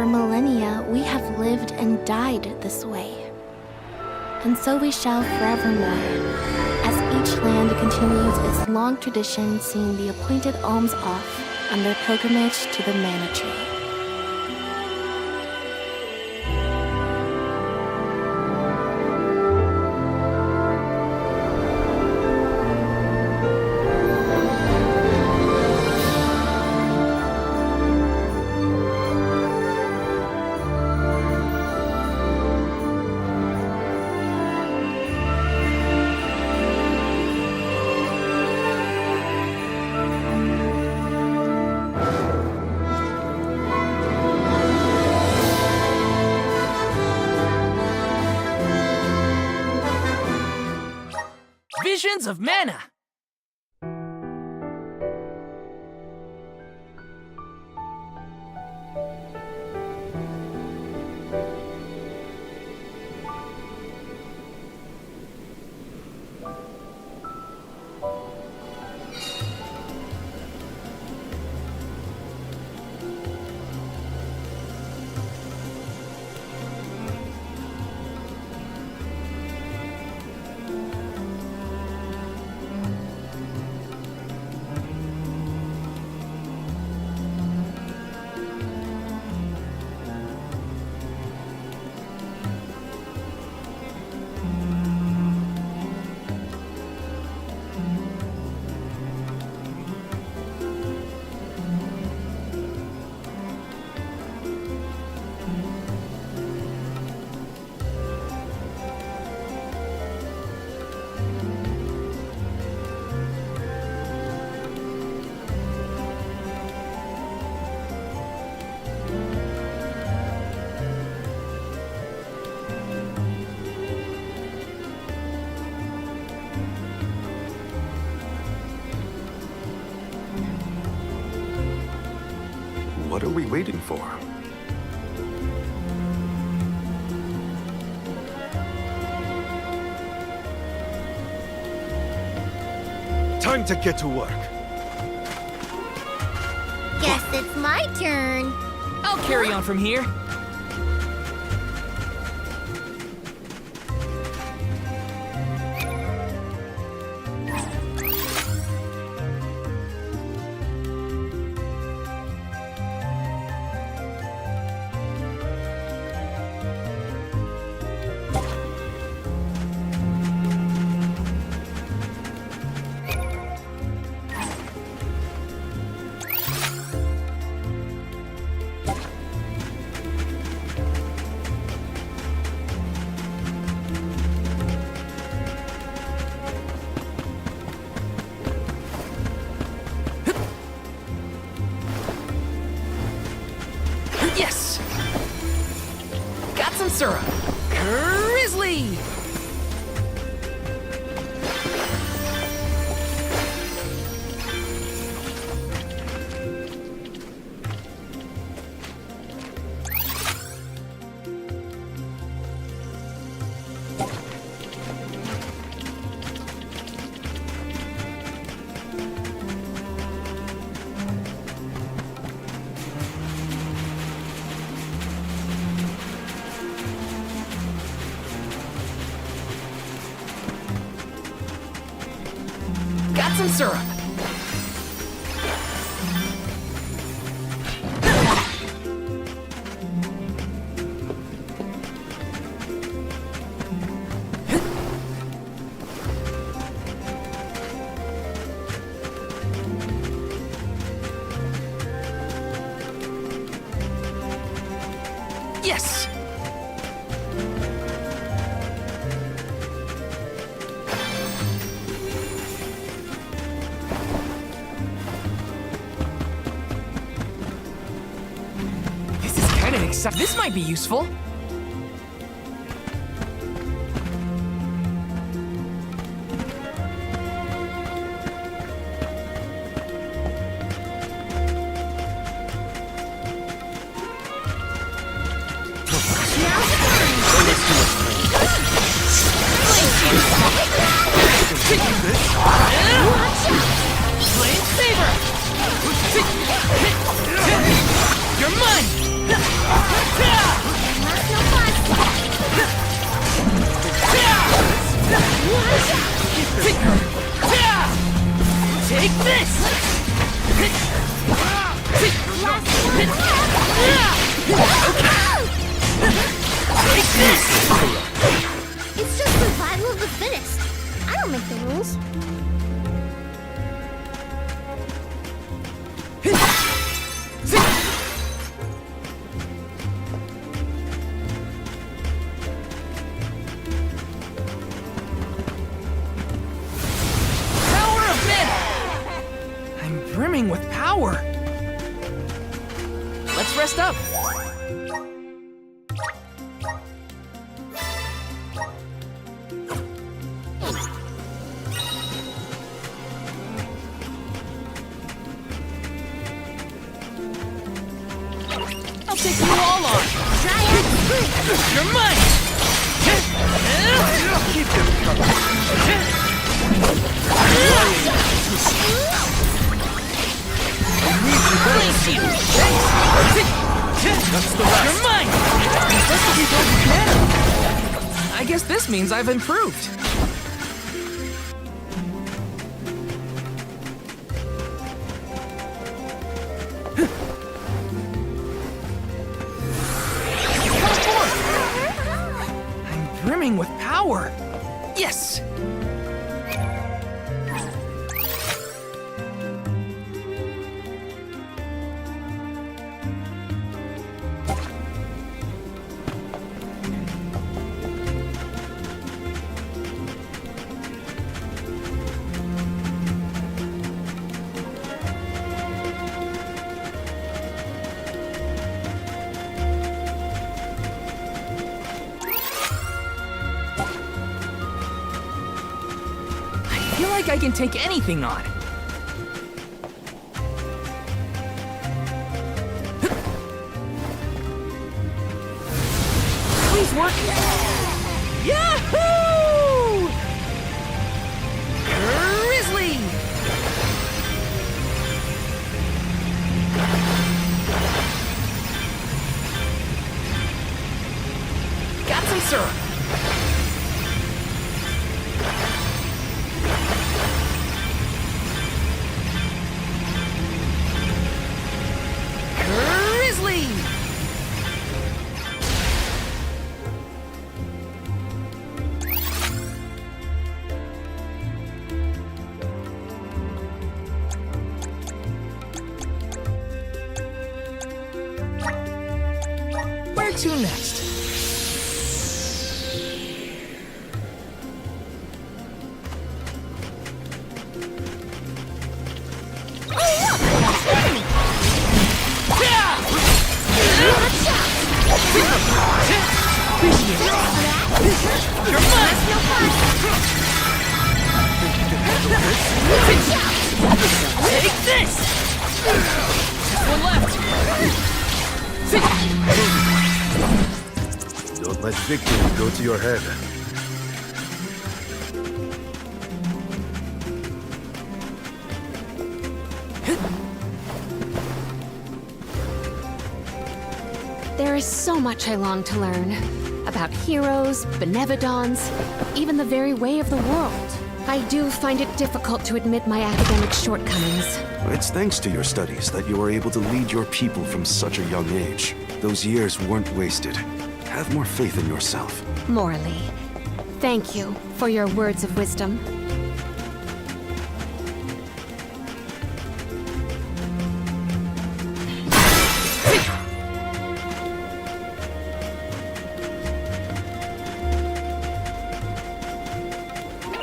For millennia, we have lived and died this way. And so we shall forevermore, as each land continues its long tradition seeing the appointed alms off on their pilgrimage to the Mana Tree. Visions of Mana! What are we waiting for? Time to get to work. Guess it's my turn. I'll carry on from here. Yes! Got some syrup. Grizzly! Got some syrup. Yes! This might be useful. Flame Saber! You're mine! It's just survival of the fittest. I don't make the rules. Power of Mana! I'm brimming with power. Let's rest up. I'll take you all on. Triad sprint. You're mine. Keep them coming. Blink you. That's the rest. You're mine. Impressive results with Mana. I guess this means I've improved. I'm brimming with power. Yes! I feel like I can take anything on. Please work. Yahoo! Grizzly! Got some syrup. Grizzly! Where to next? You're mine! Take this! Just one left! Don't let victory go to your head. There is so much I long to learn. About heroes, benevodons, even the very way of the world. I do find it difficult to admit my academic shortcomings. It's thanks to your studies that you were able to lead your people from such a young age. Those years weren't wasted. Have more faith in yourself. Morley, thank you for your words of wisdom.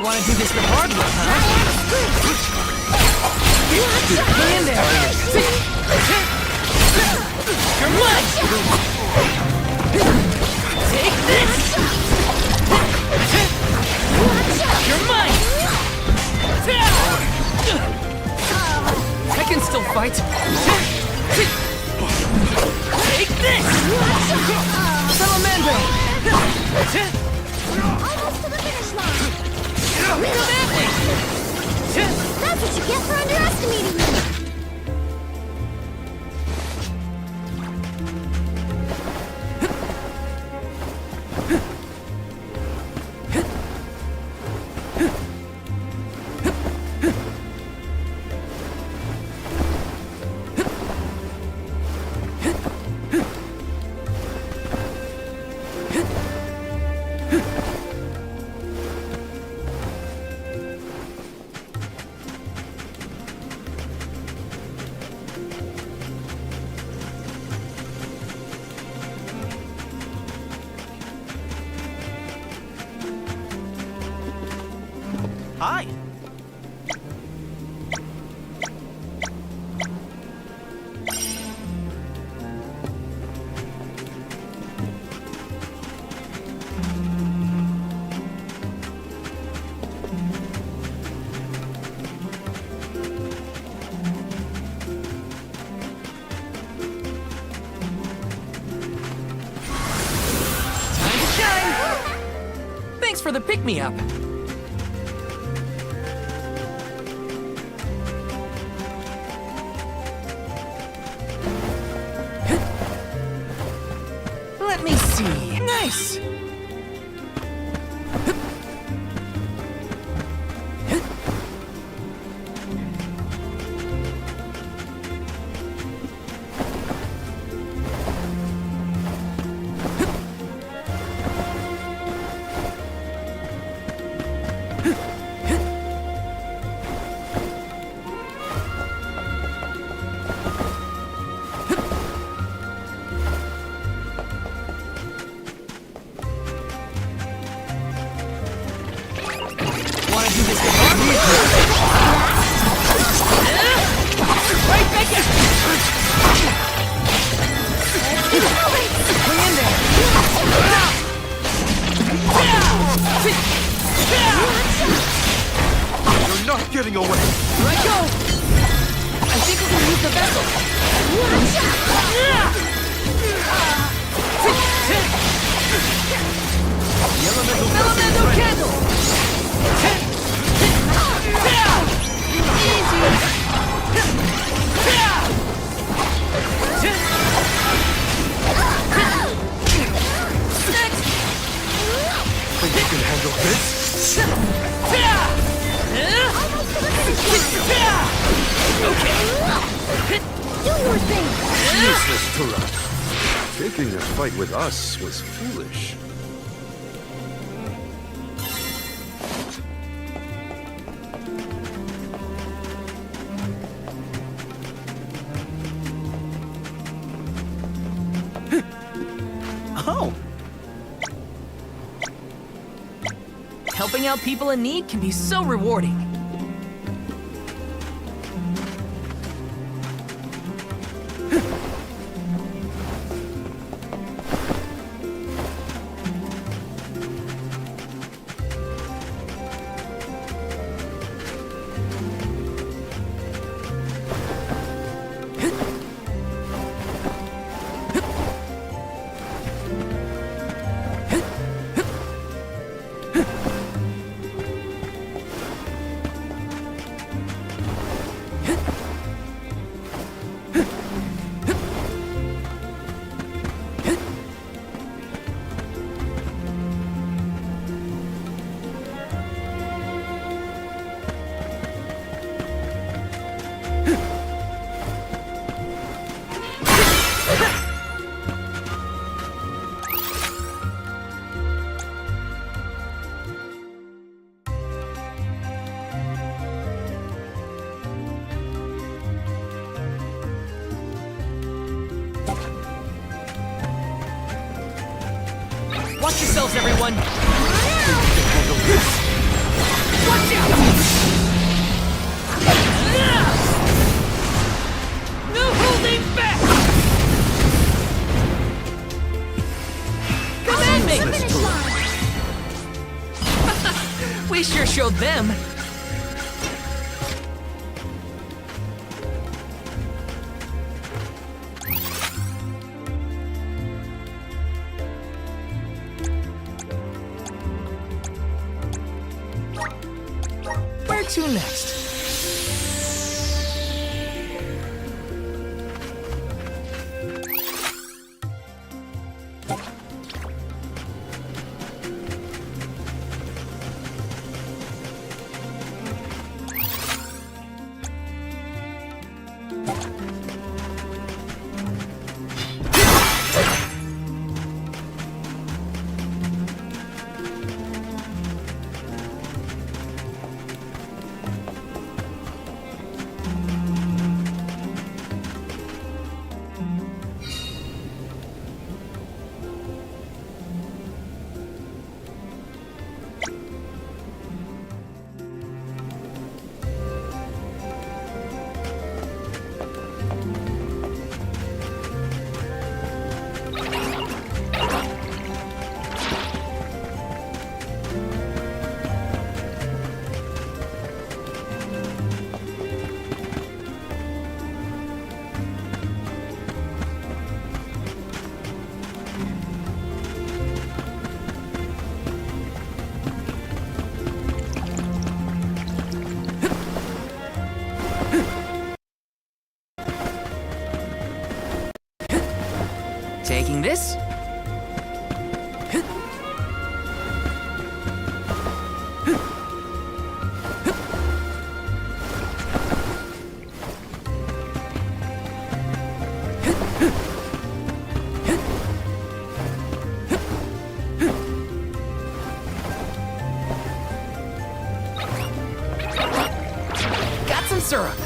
Wanna do this the hard way, huh? Hand down! You're mine! Take this! You're mine! I can still fight! Take this! Salamando! Almost to the finish line. Come at me! That's what you get for underestimating me. Hi. Time to shine! Thanks for the pick-me-up. Let me see. Nice! Wanna do this the hard way? Right back at Hang in there! You're not getting away! Here I go! I think we can use the vessel. The elemental Elemental candle! think you can handle this? Do your thing! Useless, Tura. Taking a fight with us was foolish. Oh, Helping out people in need can be so rewarding. Watch yourselves, everyone! Watch out! No holding back! Command me! We sure showed them. Where to next? syrup.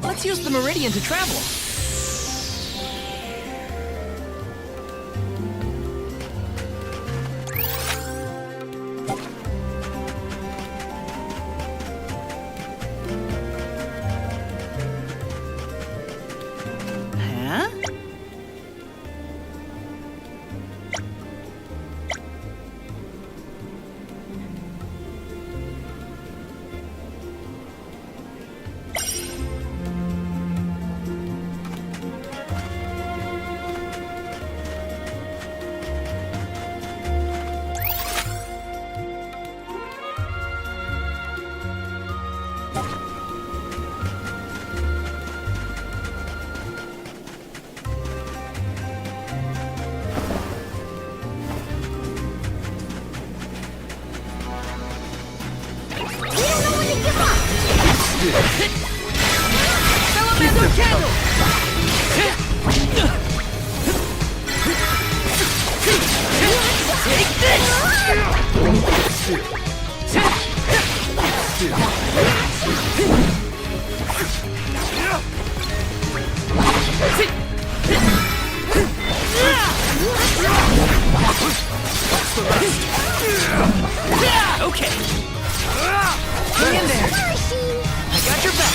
Let's use the meridian to travel. Huh? Salamander candle! Take Okay. Hang in there. I got your back.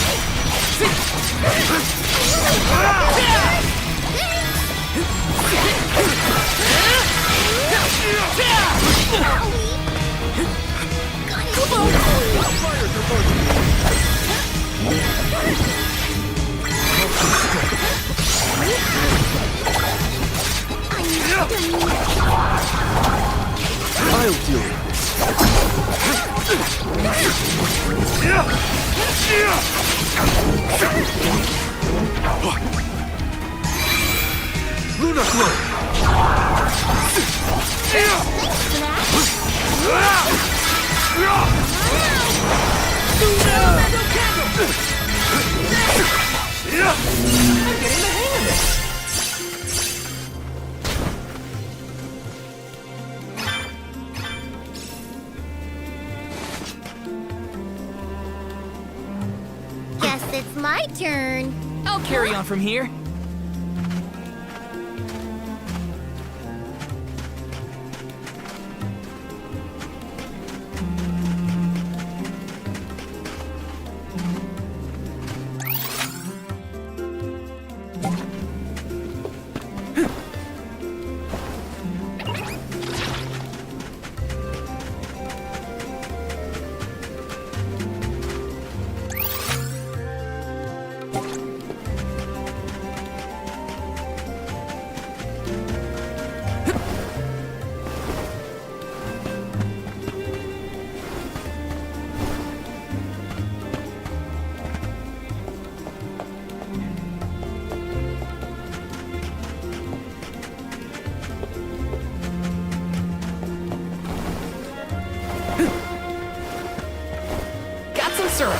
I'll deal with Luna Glow! I'm getting the hang of this. Guess it's my turn. I'll carry on from here. Got some syrup.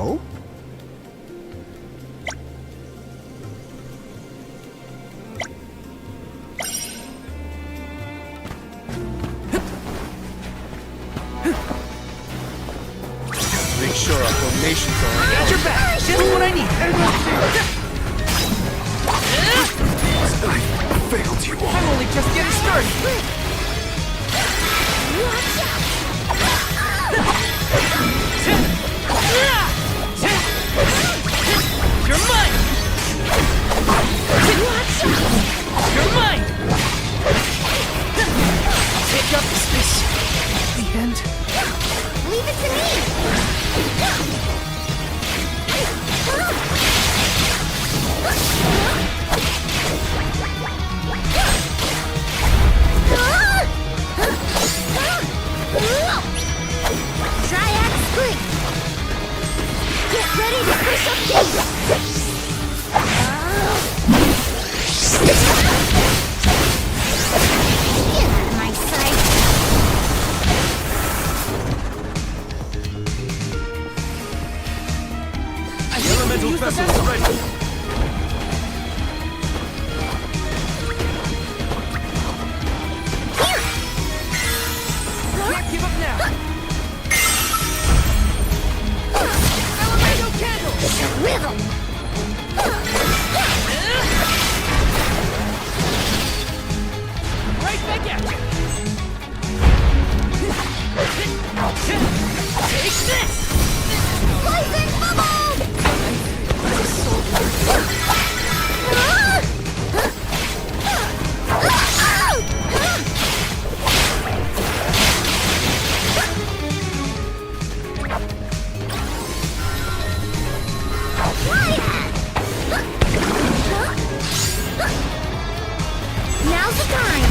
Oh? Make sure our formations are on. Got your back. Just what I need. I failed you all. I'm only just getting started. You're mine. You're mine. Take up this. The end. Leave it to me! Triad Spring! Get ready to push up these! Get out of my sight! Elemental vessels ready. Can't give up now. Elemental candle. Rhythm! Right back at you. Take this. Poison bubble! Now's the time!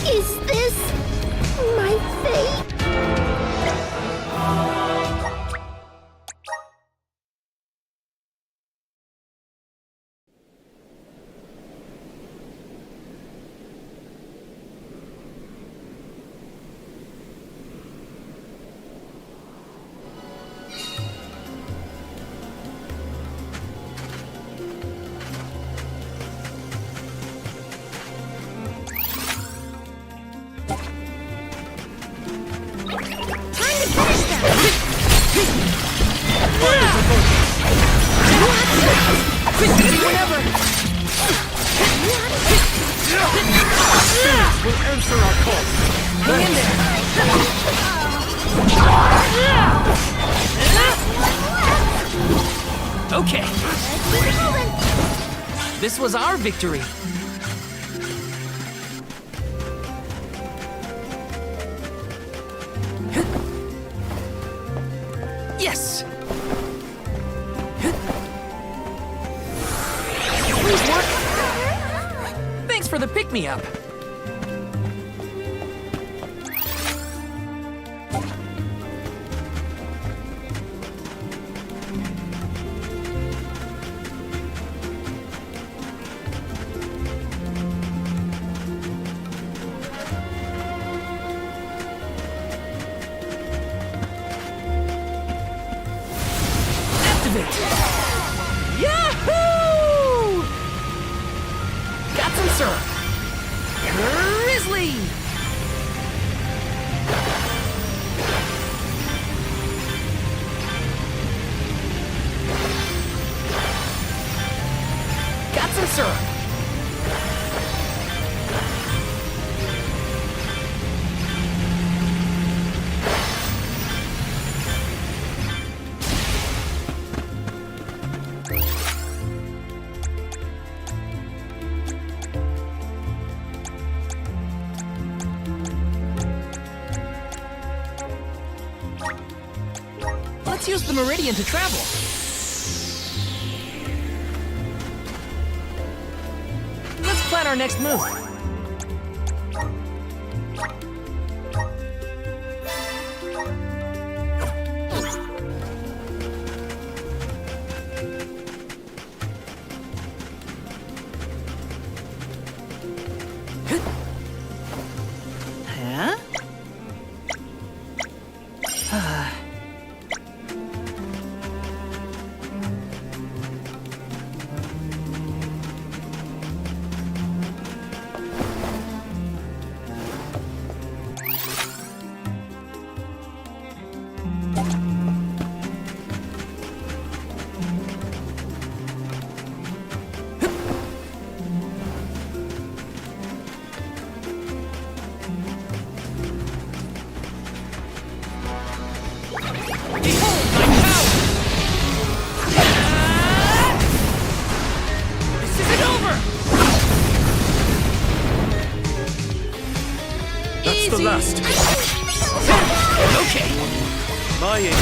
Is this my fate? Time to finish them! Whenever. We'll answer our call. Hang in there. Okay. Keep it moving! This was our victory. Yes. Please work. Thanks for the pick-me-up. Activate. Yahoo! Got some syrup. Grizzly! Got some syrup. Let's use the Meridian to travel. Let's plan our next move. dust. Okay. My aim.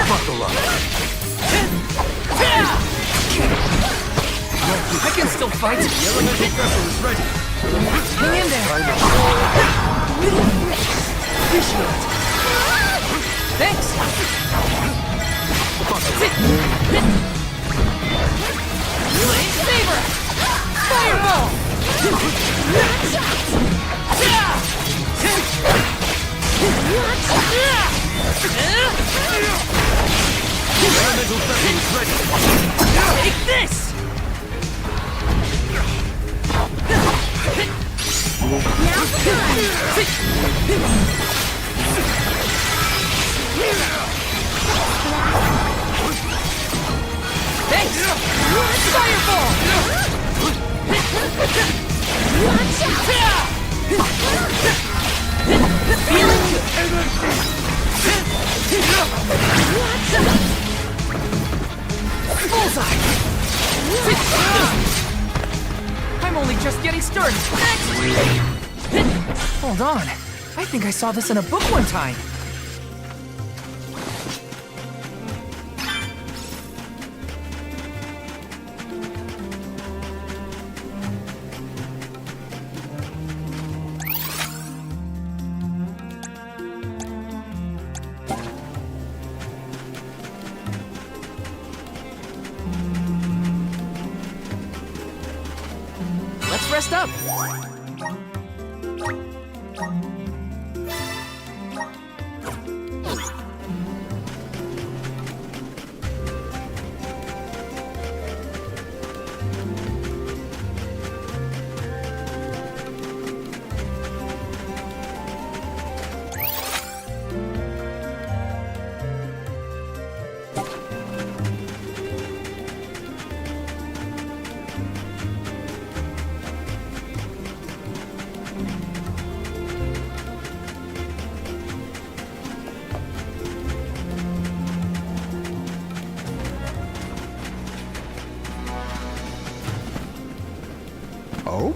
Buckle up. I can still fight. The elemental vessel is ready. Hang in there. Appreciate it. Thanks. Flame Saber! Fireball! The elemental vessel is ready. Take this! Thanks! Fireball! Feeling good! Bullseye! I'm only just getting started. Hold on. I think I saw this in a book one time. Let's rest up. Oh?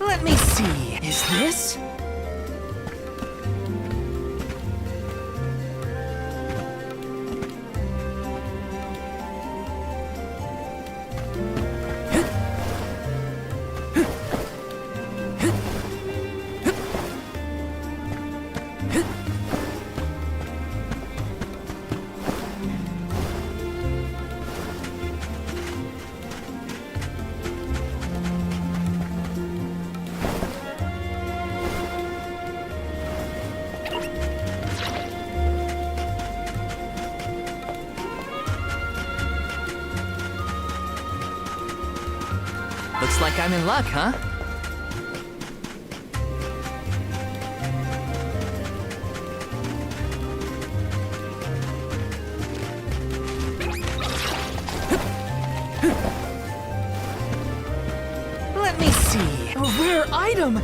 Let me see. Is this? Looks like I'm in luck, huh? Let me see. A rare item!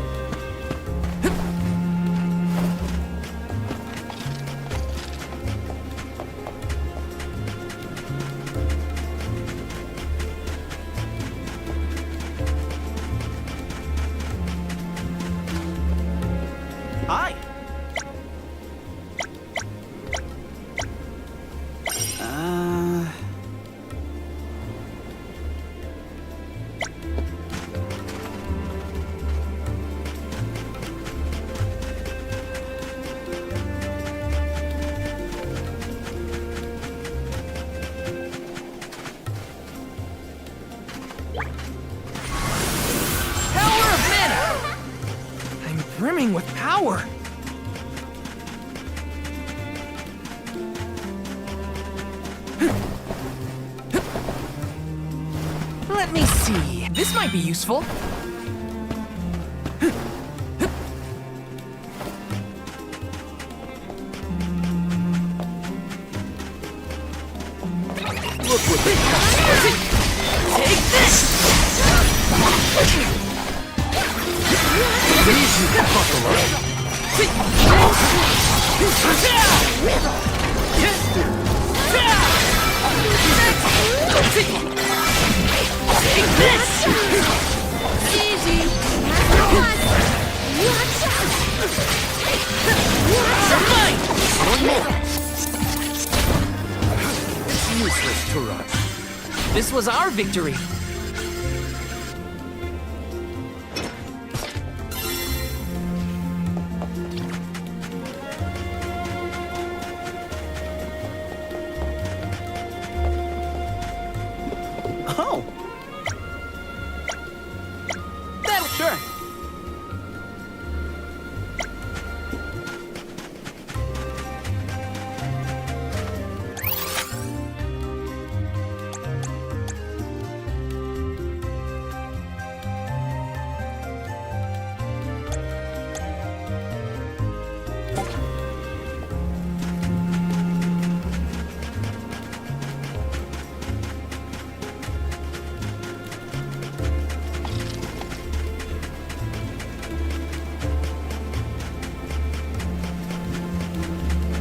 Hi. Power of mana! I'm brimming with power. This might be useful. Look what they got. Take this! Easy, Buffalo. Take this! Easy. Watch out. One more. It's useless to run. This was our victory. Oh! That'll sure.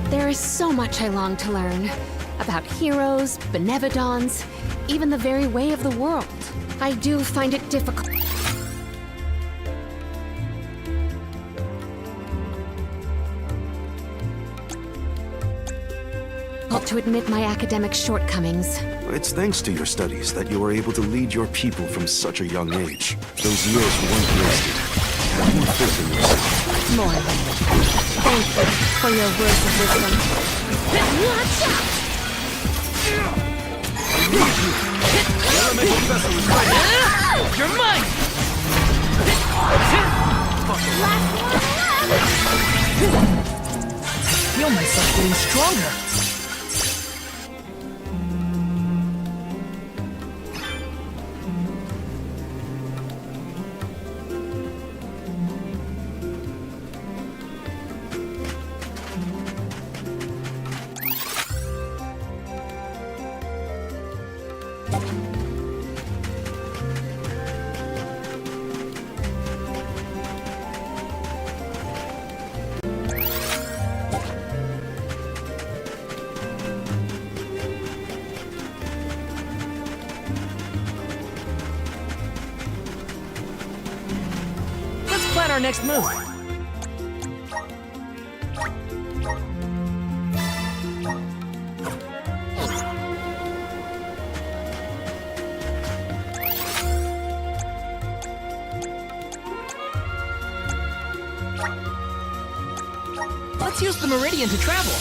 There is so much I long to learn. About heroes, benevodons, even the very way of the world. I do find it difficult to admit my academic shortcomings. It's thanks to your studies that you were able to lead your people from such a young age. Those years weren't wasted. Have more faith in yourself. More. Thank you for your words of wisdom. Watch out. Elemental vessel is ready. You're mine! I feel myself getting stronger. Plan our next move. Let's use the Meridian to travel.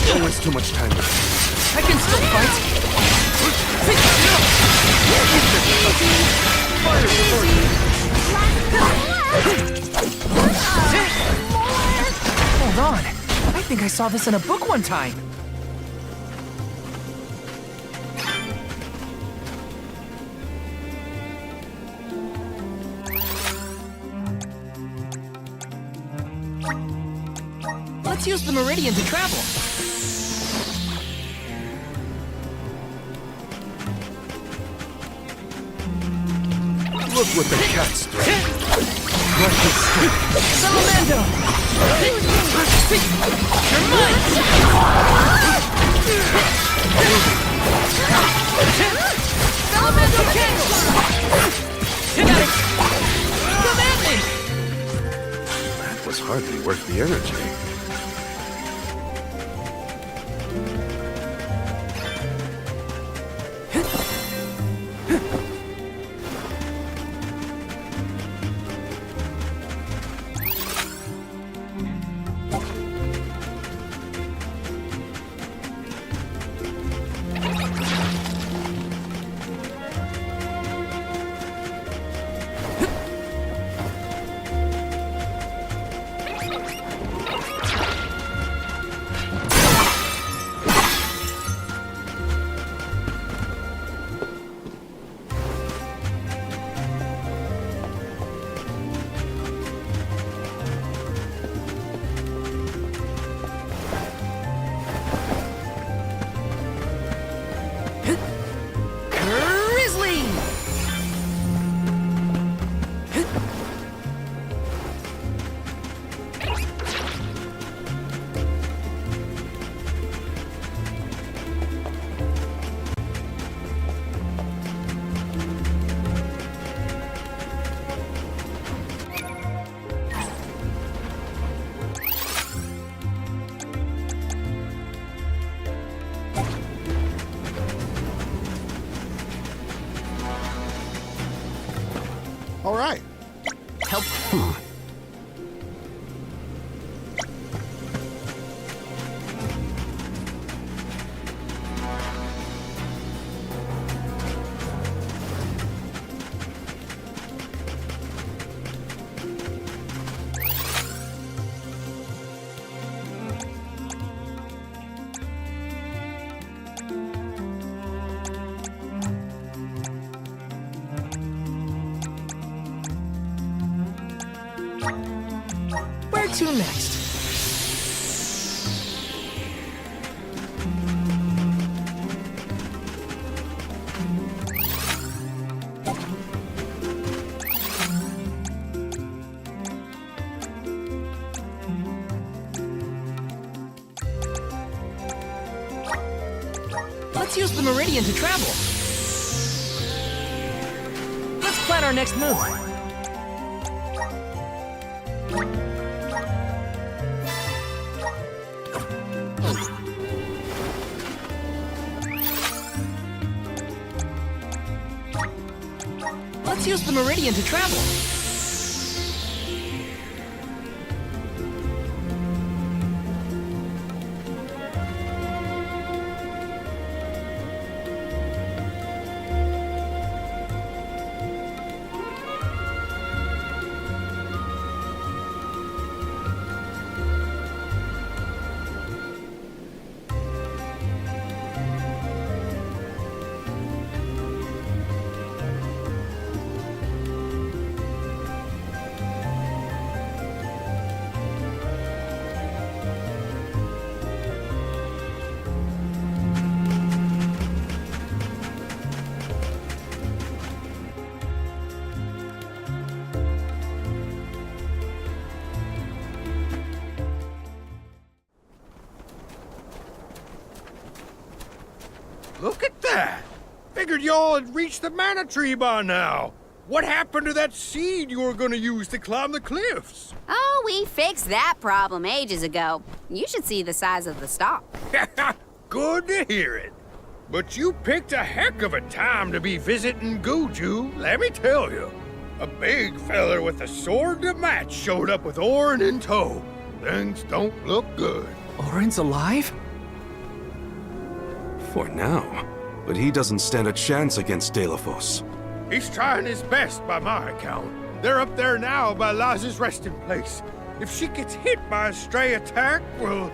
Don't waste too much time. I can still fight. Hold on. I think I saw this in a book one time. Let's use the Meridian to travel. Look what the cat's doing. Salamando! You're mine! Salamando King! the energy. Grizzly! All right. Help. Where to next? Let's use the meridian to travel. Let's plan our next move. Let's use the meridian to travel. Look at that! Figured y'all had reached the mana tree by now. What happened to that seed you were gonna use to climb the cliffs? Oh, we fixed that problem ages ago. You should see the size of the stalk. Good to hear it. But you picked a heck of a time to be visiting Guju, let me tell you. A big feller with a sword to match showed up with Orin in tow. Things don't look good. Orin's alive? For now. But he doesn't stand a chance against Delafos. He's trying his best by my account. They're up there now by Laz's resting place. If she gets hit by a stray attack, well,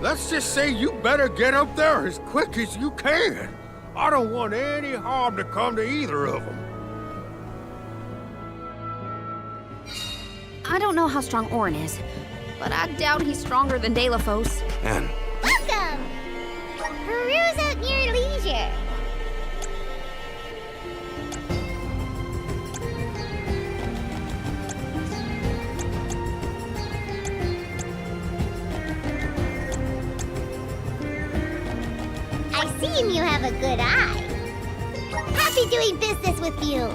let's just say you better get up there as quick as you can. I don't want any harm to come to either of them. I don't know how strong Orin is, but I doubt he's stronger than Delafos. Anne, Welcome! Peruse at your leisure. I see you have a good eye. Happy doing business with you.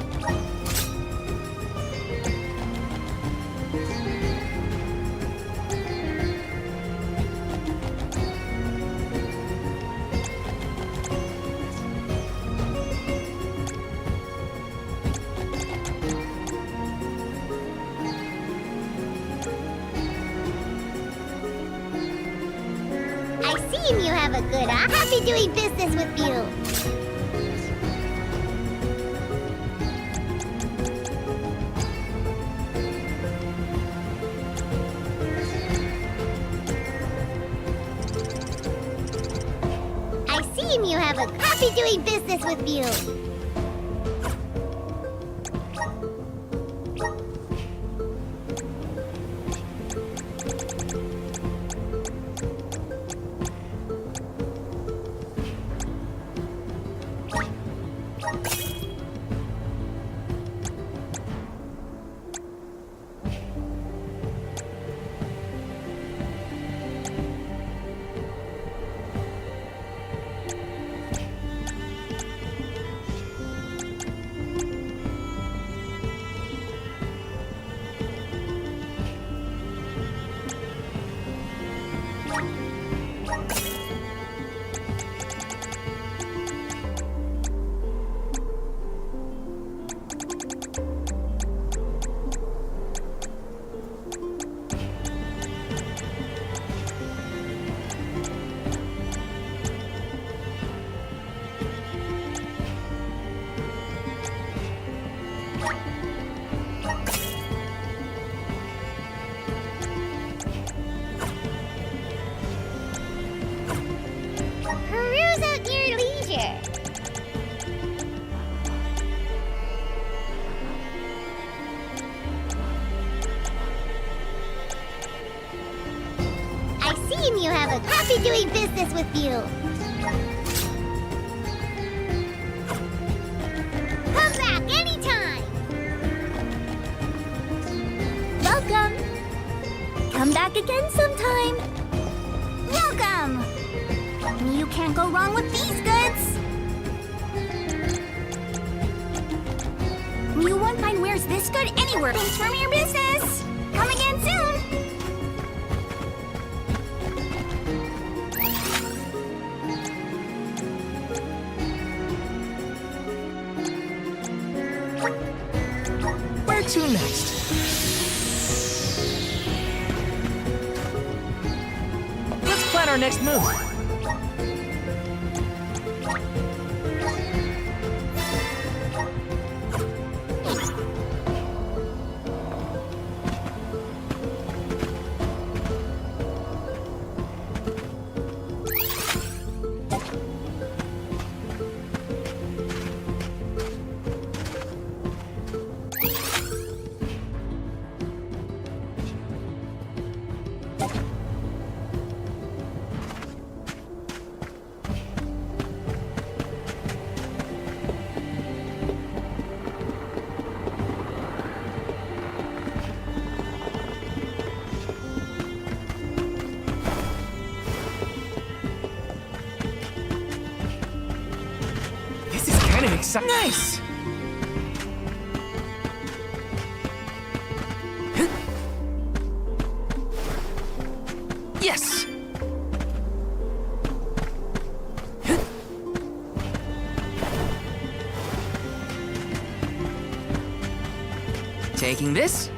have a good eye. Happy doing business with you. I see you have a happy doing business with you. Peruse at your leisure. I see you have a happy doing business with you. Come back anytime. Welcome. Come back again sometime. Welcome. You can't go wrong with these goods. You won't find wares this good anywhere. Thanks for your business. Come again soon. Where to next? Let's plan our next move. Nice! Yes! Taking this.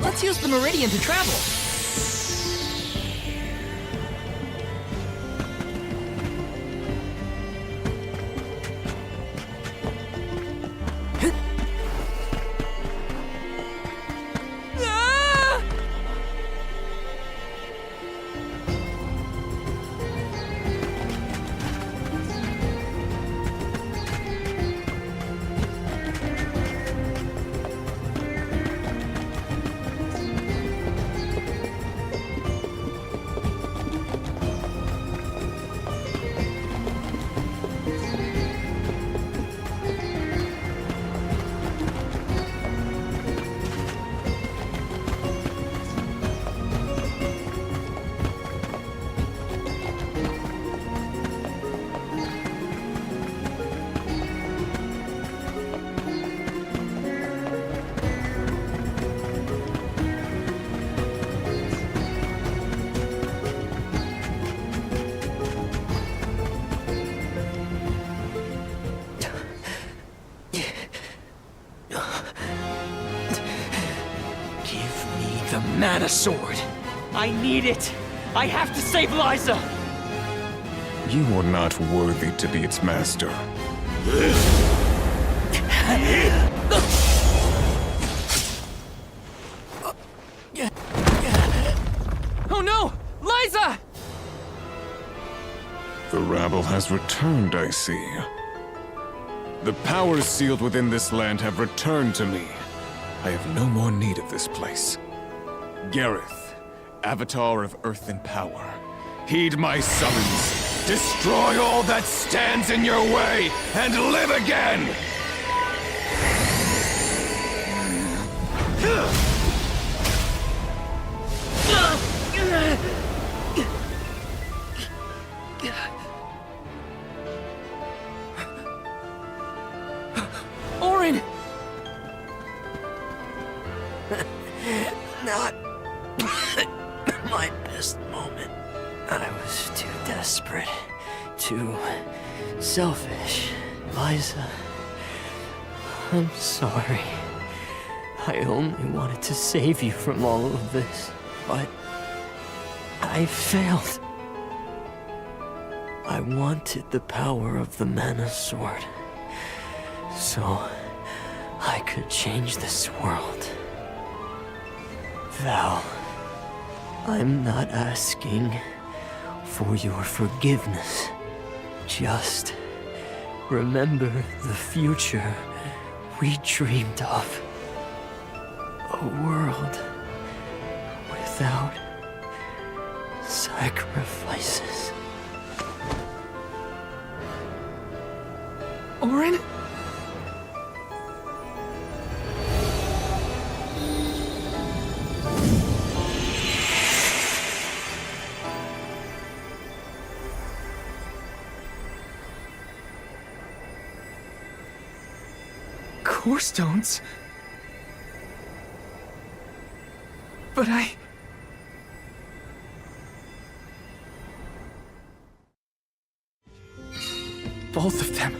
Let's use the Meridian to travel. me the Mana Sword. I need it. I have to save Liza. You are not worthy to be its master. Oh no! Liza! The rabble has returned, I see. The powers sealed within this land have returned to me. I have no more need of this place. Gareth, Avatar of Earth and Power, heed my summons. Destroy all that stands in your way, and live again! Auron! Not my best moment. I was too desperate, too selfish. Liza, I'm sorry. I only wanted to save you from all of this, but I failed. I wanted the power of the Mana Sword, so I could change this world. Val, I'm not asking for your forgiveness. Just remember the future we dreamed of. A world without sacrifices. Auron? Core stones? But both of them.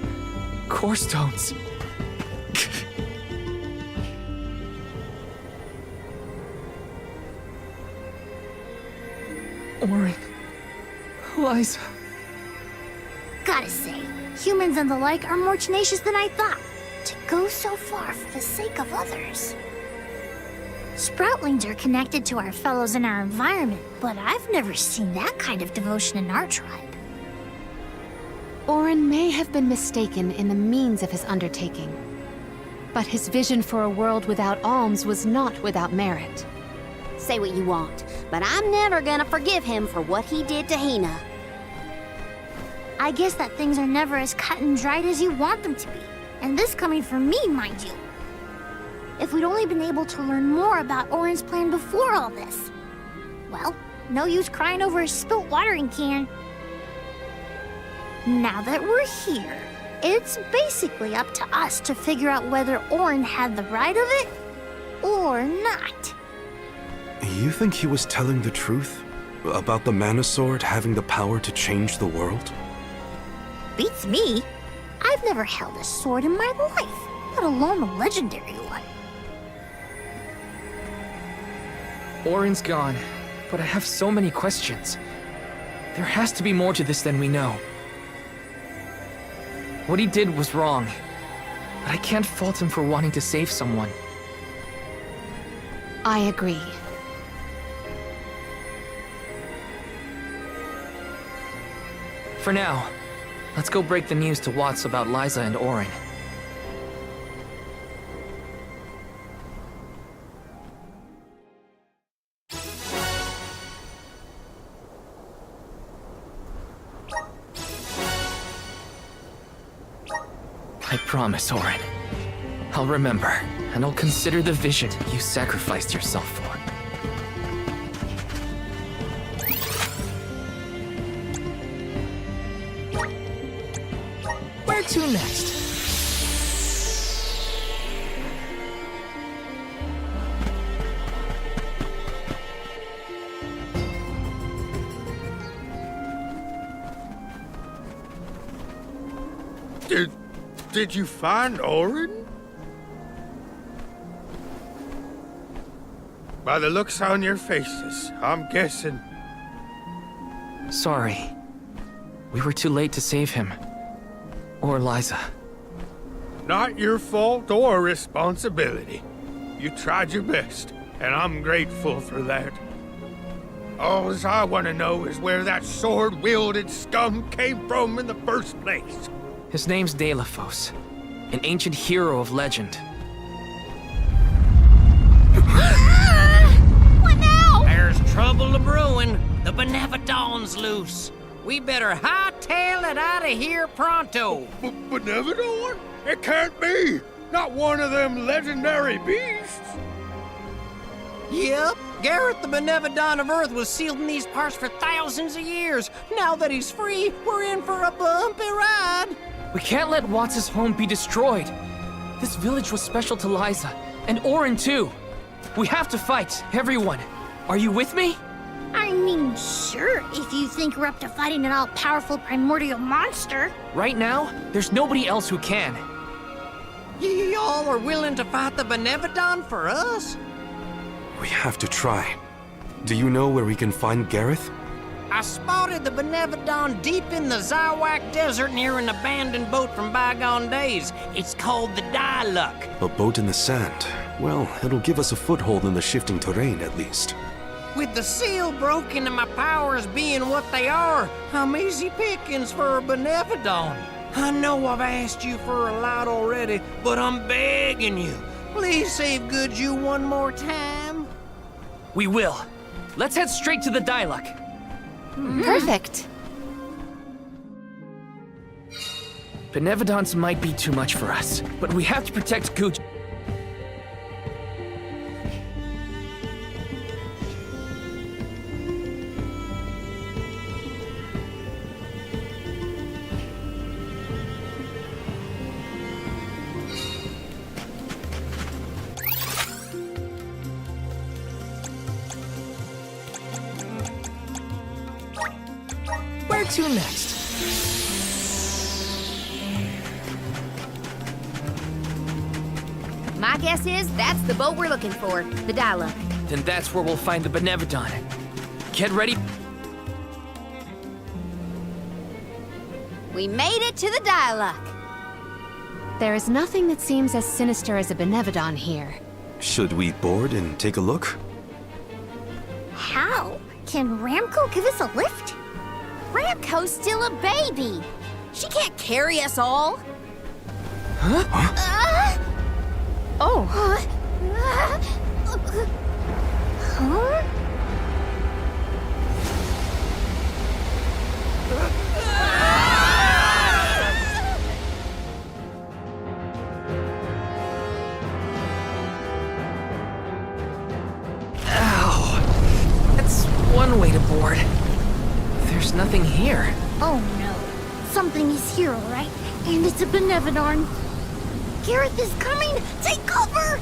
Core stones. Auron. Liza. Gotta say, humans and the like are more tenacious than I thought. To go so far for the sake of others. Sproutlings are connected to our fellows in our environment, but I've never seen that kind of devotion in our tribe. Auron may have been mistaken in the means of his undertaking, but his vision for a world without alms was not without merit. Say what you want, but I'm never gonna forgive him for what he did to Hina. I guess that things are never as cut and dried as you want them to be. And this coming from me, mind you. If we'd only been able to learn more about Auron's plan before all this. Well, no use crying over a spilt watering can. Now that we're here, it's basically up to us to figure out whether Auron had the right of it or not. You think he was telling the truth? About the Mana Sword having the power to change the world? Beats me. I've never held a sword in my life, let alone a legendary one. Auron's gone, but I have so many questions. There has to be more to this than we know. What he did was wrong, but I can't fault him for wanting to save someone. I agree. For now, let's go break the news to Watts about Liza and Auron. I promise, Auron. I'll remember, and I'll consider the vision you sacrificed yourself for. Where to next? Did you find Auron? By the looks on your faces, I'm guessing. Sorry. We were too late to save him. Or Liza. Not your fault or responsibility. You tried your best, and I'm grateful for that. All I want to know is where that sword-wielded scum came from in the first place. His name's Delafos, an ancient hero of legend. What now? There's trouble a-brewing. The Benevodon's loose. We better hightail it out of here pronto. Benevodon? It can't be! Not one of them legendary beasts! Yep, Gareth the Benevodon of Earth was sealed in these parts for thousands of years. Now that he's free, we're in for a bumpy ride. We can't let Watts' home be destroyed. This village was special to Liza, and Orin too. We have to fight, everyone. Are you with me? I mean, sure, if you think we're up to fighting an all-powerful primordial monster. Right now, there's nobody else who can. Y'all are willing to fight the Benevodon for us? We have to try. Do you know where we can find Gareth? I spotted the Benevodon deep in the Zawak Desert near an abandoned boat from bygone days. It's called the Diluc. A boat in the sand. Well, it'll give us a foothold in the shifting terrain, at least. With the seal broken and my powers being what they are, I'm easy pickings for a Benevodon. I know I've asked you for a lot already, but I'm begging you. Please save Goodju one more time. We will. Let's head straight to the Diluc. Perfect. Benevodons might be too much for us, but we have to protect Guj. Where to next? My guess is that's the boat we're looking for, the Diluc. Then that's where we'll find the Benevodon. Get ready. We made it to the Diluc. There is nothing that seems as sinister as a Benevodon here. Should we board and take a look? How? Can Ramco give us a lift? Ramco's still a baby. She can't carry us all. Oh, Huh? Ow. That's one way to board. There's nothing here. Oh no. Something is here, all right? And it's a Benevodon. Gareth is coming! Take cover!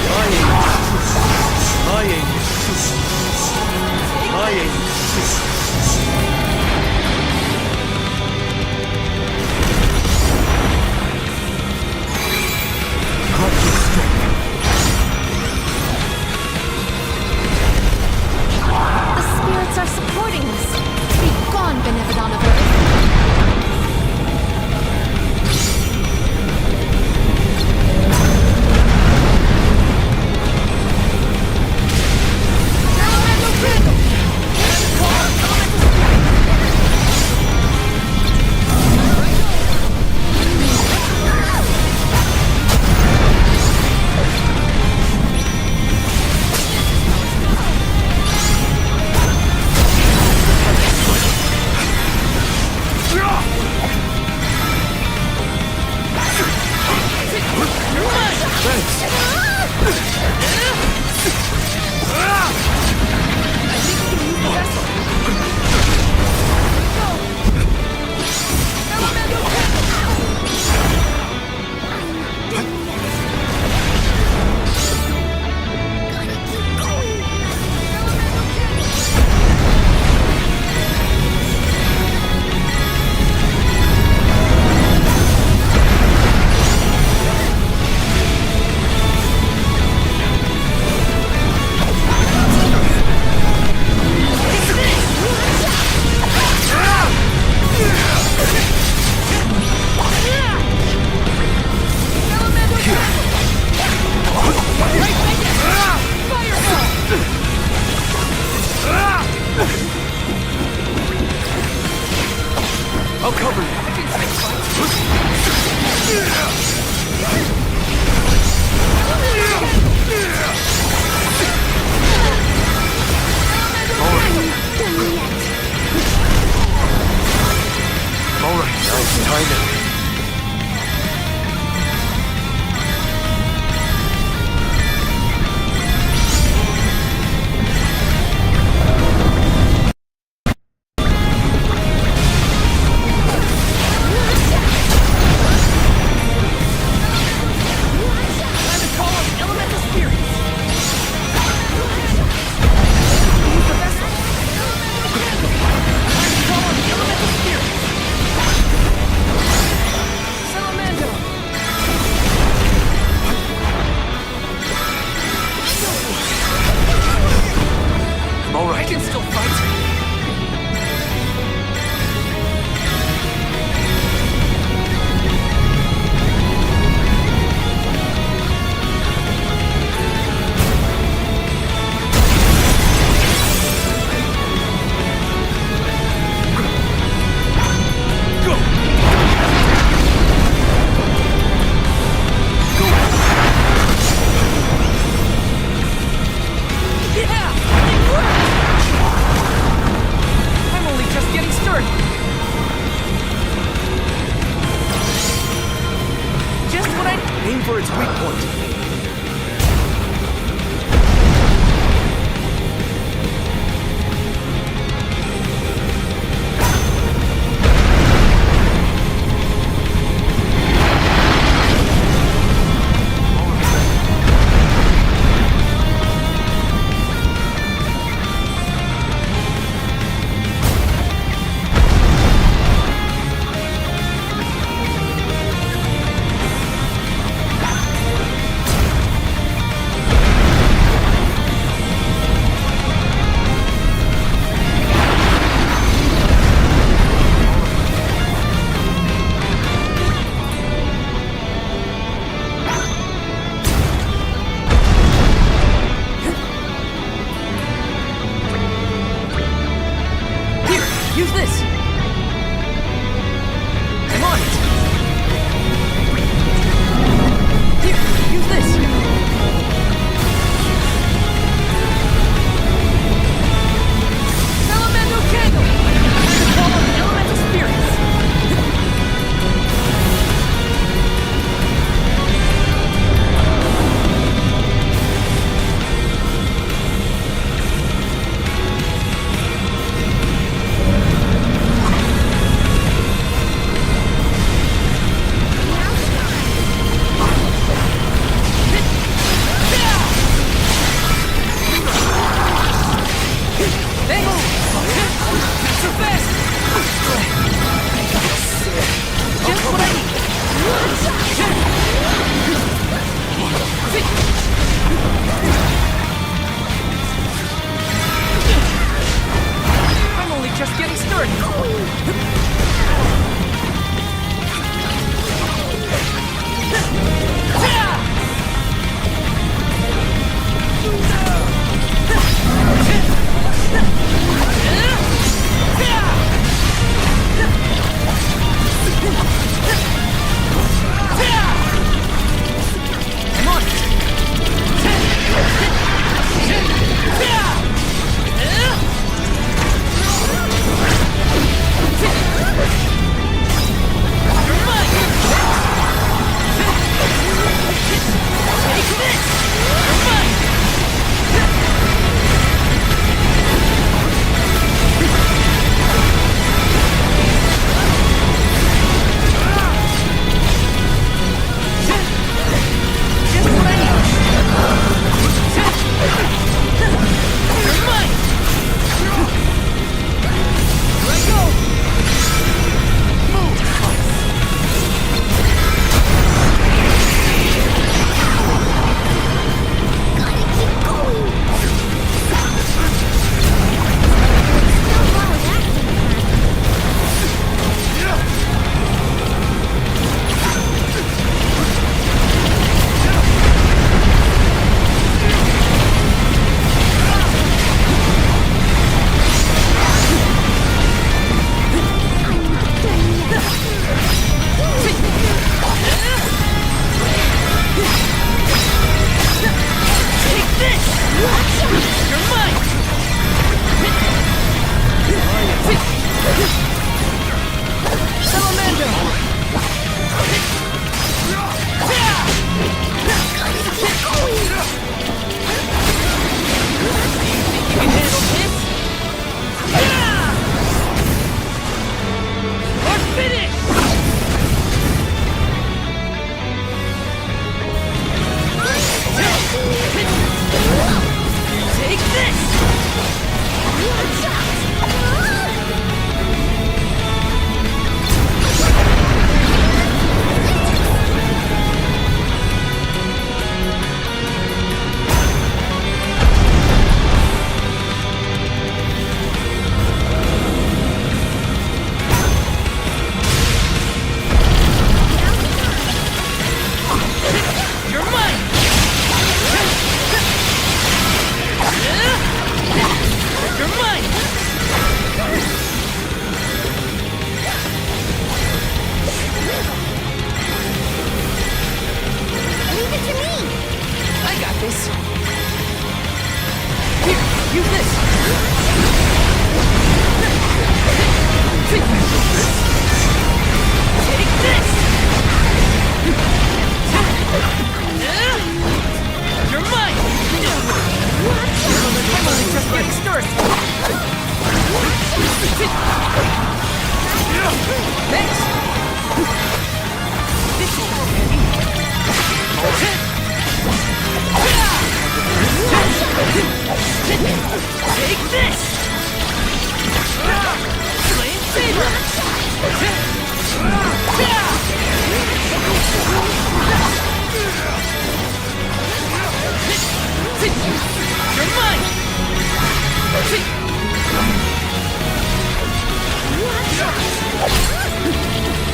Flying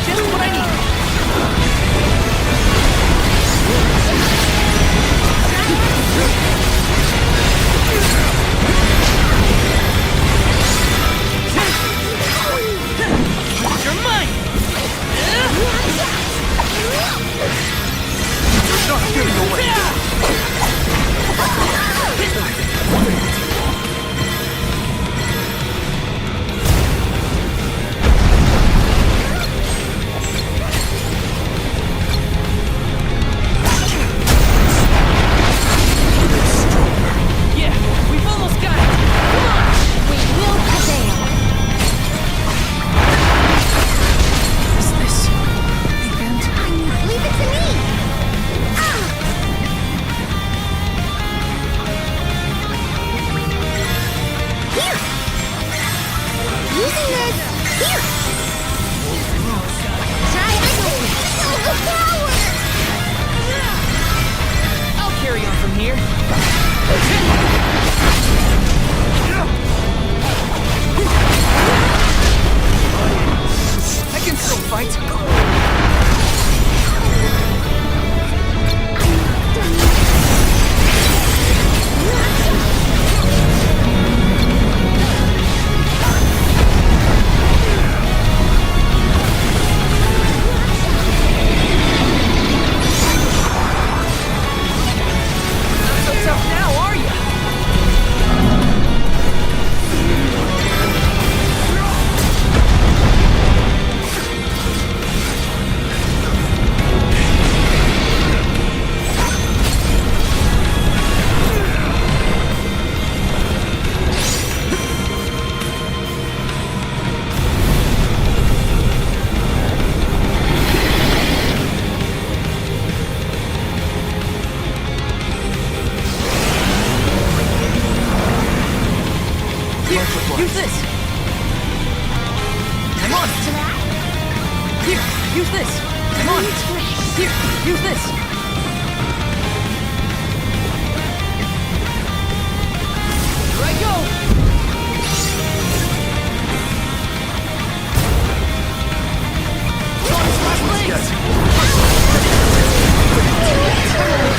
Just what I need. Use this! I'm on it! Here, use this! I'm on it! Here, use this! Here I go!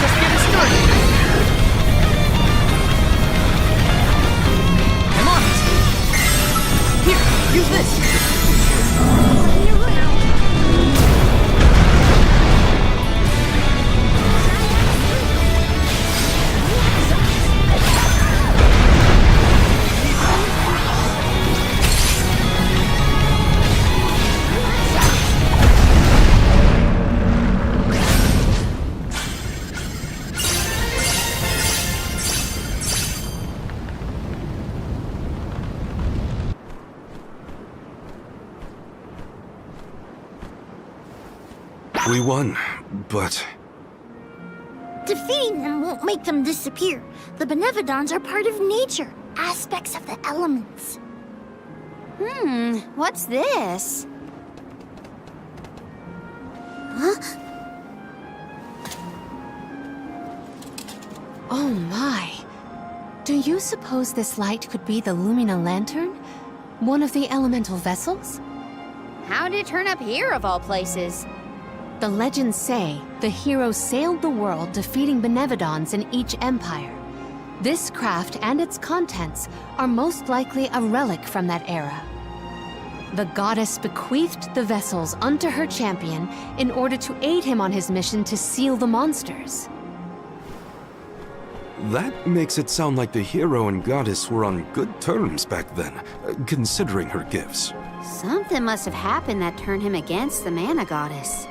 Just getting started. I'm on it. Here, use this. We won, but Defeating them won't make them disappear. The Benevodons are part of nature, aspects of the elements. What's this? Huh? Oh my. Do you suppose this light could be the Lumina Lantern? One of the elemental vessels? How'd it turn up here of all places? The legends say the heroes sailed the world defeating Benevodons in each empire. This craft and its contents are most likely a relic from that era. The goddess bequeathed the vessels unto her champion in order to aid him on his mission to seal the monsters. that makes it sound like the hero and goddess were on good terms back then, considering her gifts. Something must have happened that turned him against the mana goddess.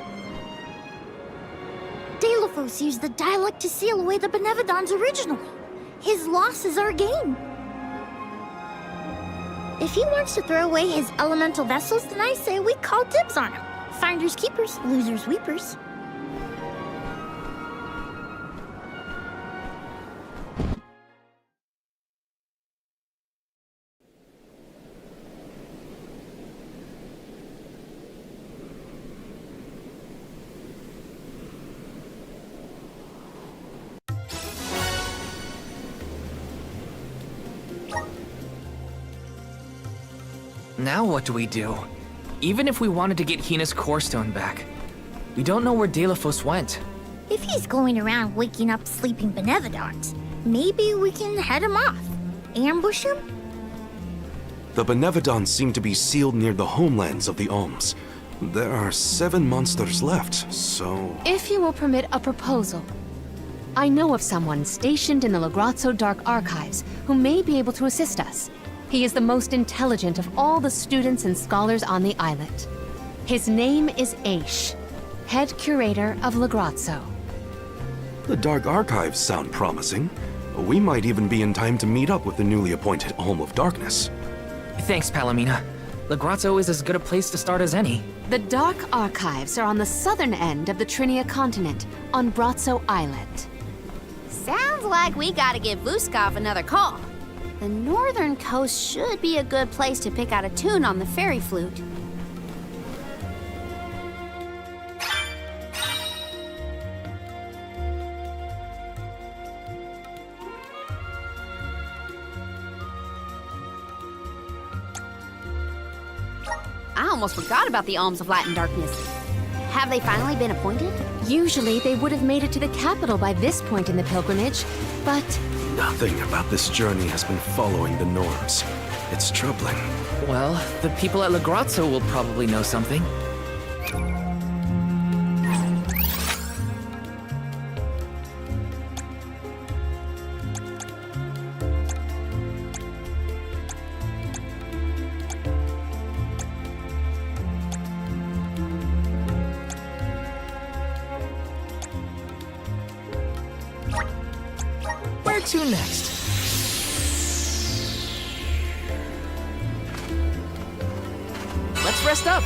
Deilophos used the dialect to seal away the Benevodons originally. His loss is our gain. If he wants to throw away his elemental vessels, then I say we call dibs on him. Finders keepers, losers weepers. Now what do we do? Even if we wanted to get Hina's core stone back, we don't know where Deilophos went. If he's going around waking up sleeping Benevodons, maybe we can head him off. Ambush him? The Benevodons seem to be sealed near the homelands of the Alms. There are 7 monsters left, so... If you will permit a proposal. I know of someone stationed in the Lagrazzo Dark Archives who may be able to assist us. He is the most intelligent of all the students and scholars on the islet. His name is Aish, head curator of Lagrazzo. The Dark Archives sound promising. We might even be in time to meet up with the newly appointed Alm of Darkness. Thanks, Palomina. Lagrazzo is as good a place to start as any. The Dark Archives are on the southern end of the Trinia continent, on Brazzo Islet. Sounds like we gotta give Vuskov another call. The northern coast should be a good place to pick out a tune on the fairy flute. I almost forgot about the Alms of Light and Darkness. Have they finally been appointed? Usually they would have made it to the capital by this point in the pilgrimage, but... Nothing about this journey has been following the norms. It's troubling. Well, the people at Lagrazzo will probably know something. Where to next? Let's rest up.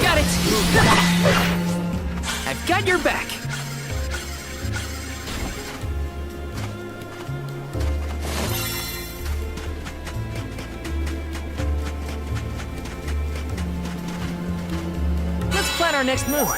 Got it! I've got your back! Let's plan our next move.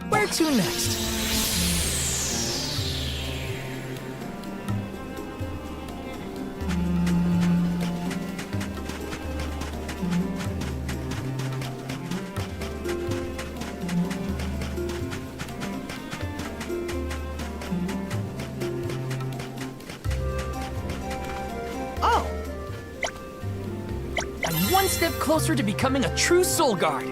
Where to next? Oh! I'm one step closer to becoming a true Soul Guard.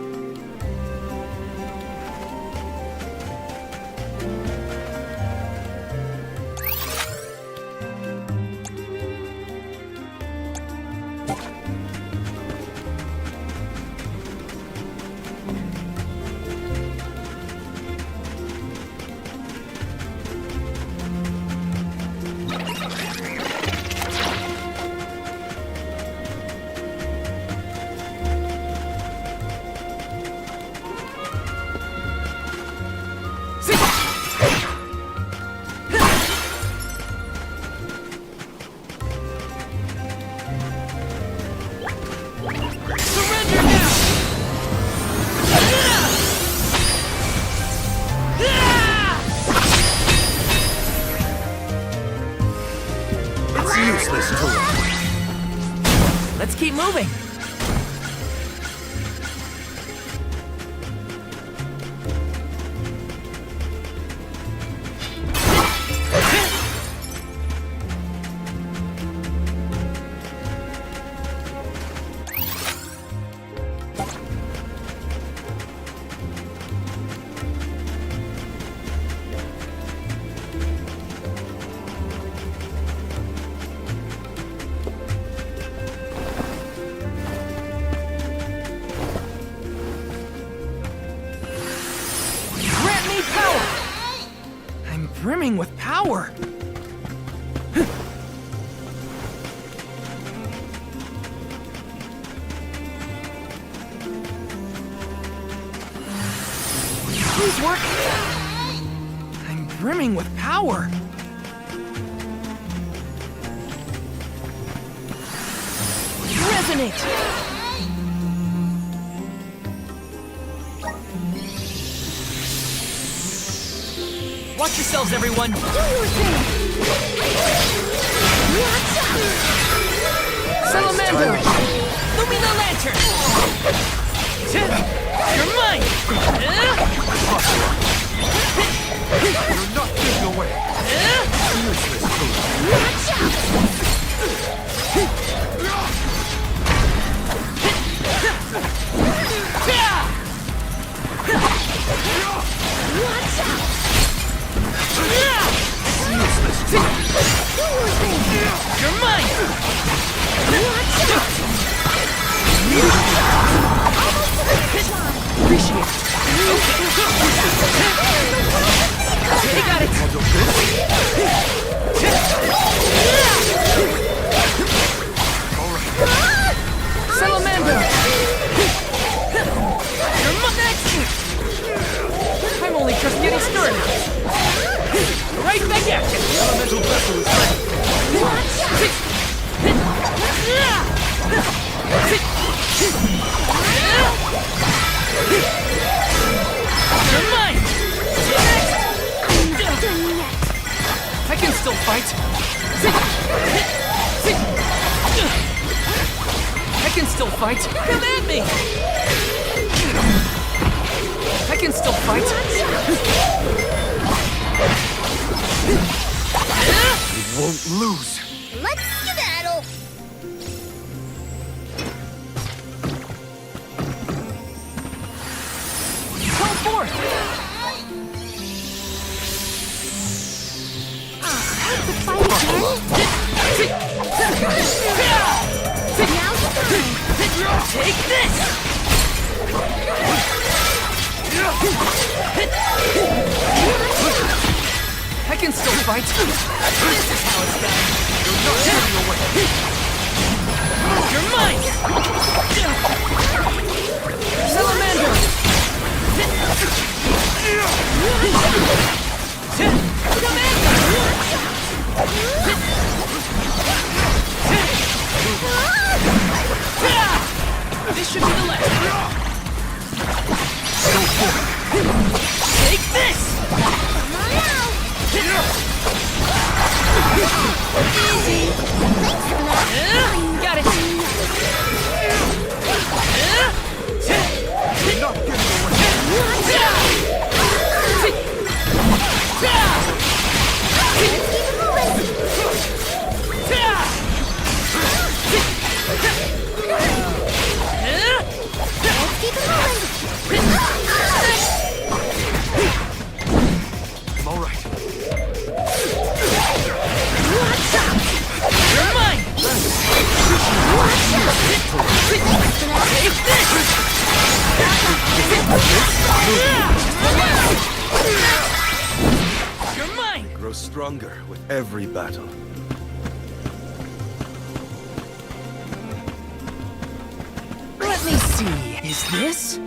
Let's keep moving. Brimming with power. Please work. I'm brimming with power. Resonate. Watch yourselves, everyone! Do your thing! Salamander! Lumina Lantern! You're mine! You're not getting away! Watch out! You're mine! Appreciate it. Okay. You got it. Salamander! You're next! I'm only just getting started. Right back at you! The elemental vessel is ready. You're mine! I can still fight. I can still fight. Come at me! I can still fight. You won't lose. Let's skedaddle. Call forth! The fight again? Now's the time. Take this! I can still fight. This is how it's done. You're not getting away. You're mine! Salamander! This should be the last. Go for it. Take this! Come on out. Easy. Thanks for that. Got it. You're not getting away. Keep it moving. I'm all right. You're mine! Take this! You're mine! Grow stronger with every battle. Let me see. Is this?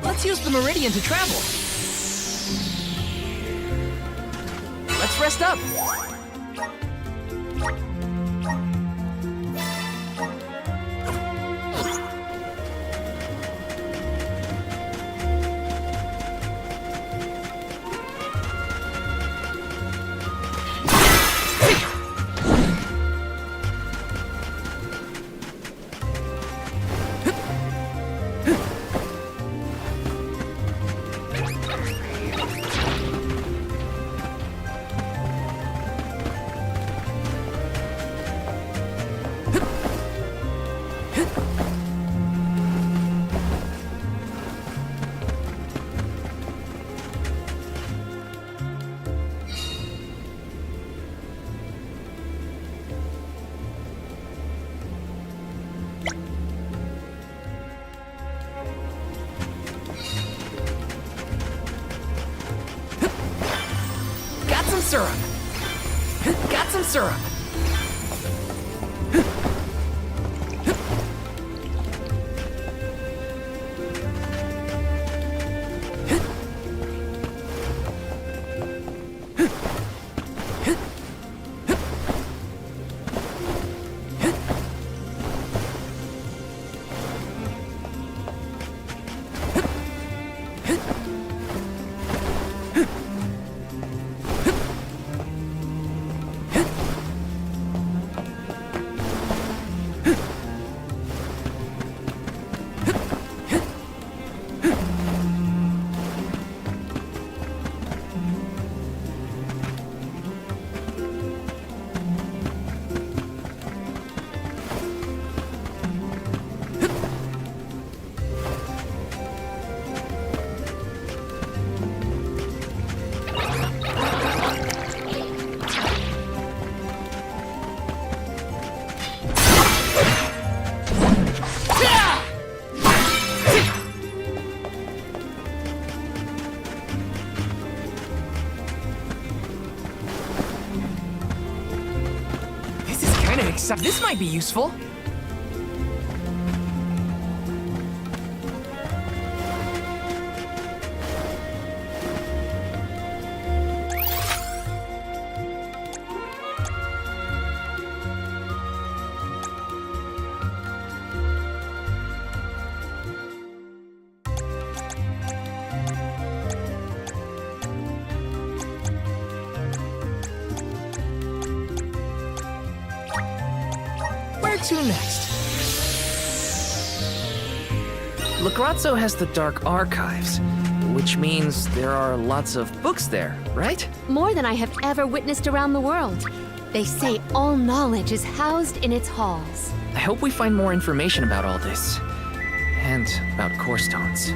Let's use the Meridian to travel. Let's rest up. Syrup. Got some syrup. This might be useful. Where to next? Lagrazzo has the Dark Archives, which means there are lots of books there, right? More than I have ever witnessed around the world. They say all knowledge is housed in its halls. I hope we find more information about all this. And about core stones.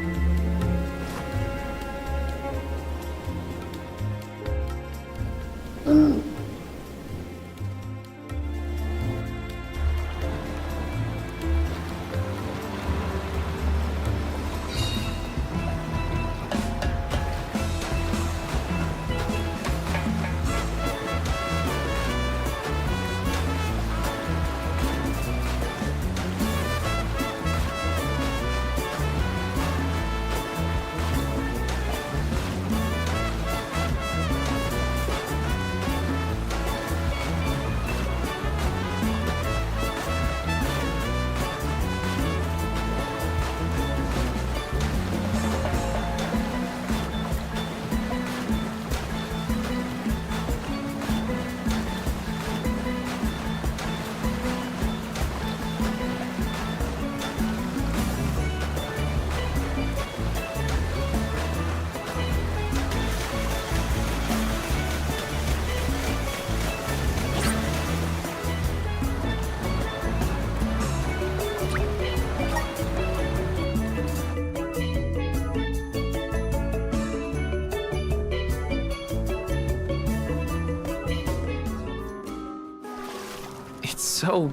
It's so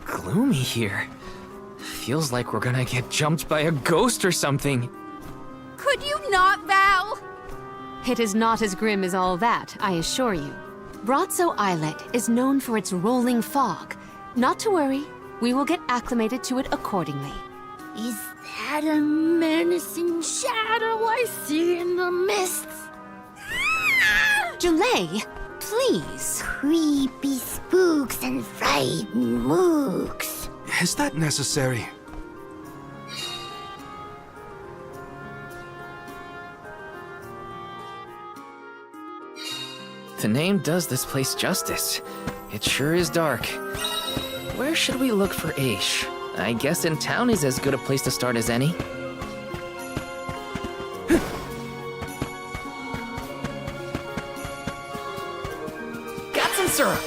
gloomy here. Feels like we're gonna get jumped by a ghost or something. Could you not, Val? It is not as grim as all that, I assure you. Brazzo Islet is known for its rolling fog. Not to worry, we will get acclimated to it accordingly. Is that a menacing shadow I see in the mists? Julay, please. Creepy spooks and frightened mooks. Is that necessary? The name does this place justice. It sure is dark. Where should we look for Aish? I guess in town is as good a place to start as any. Got some syrup!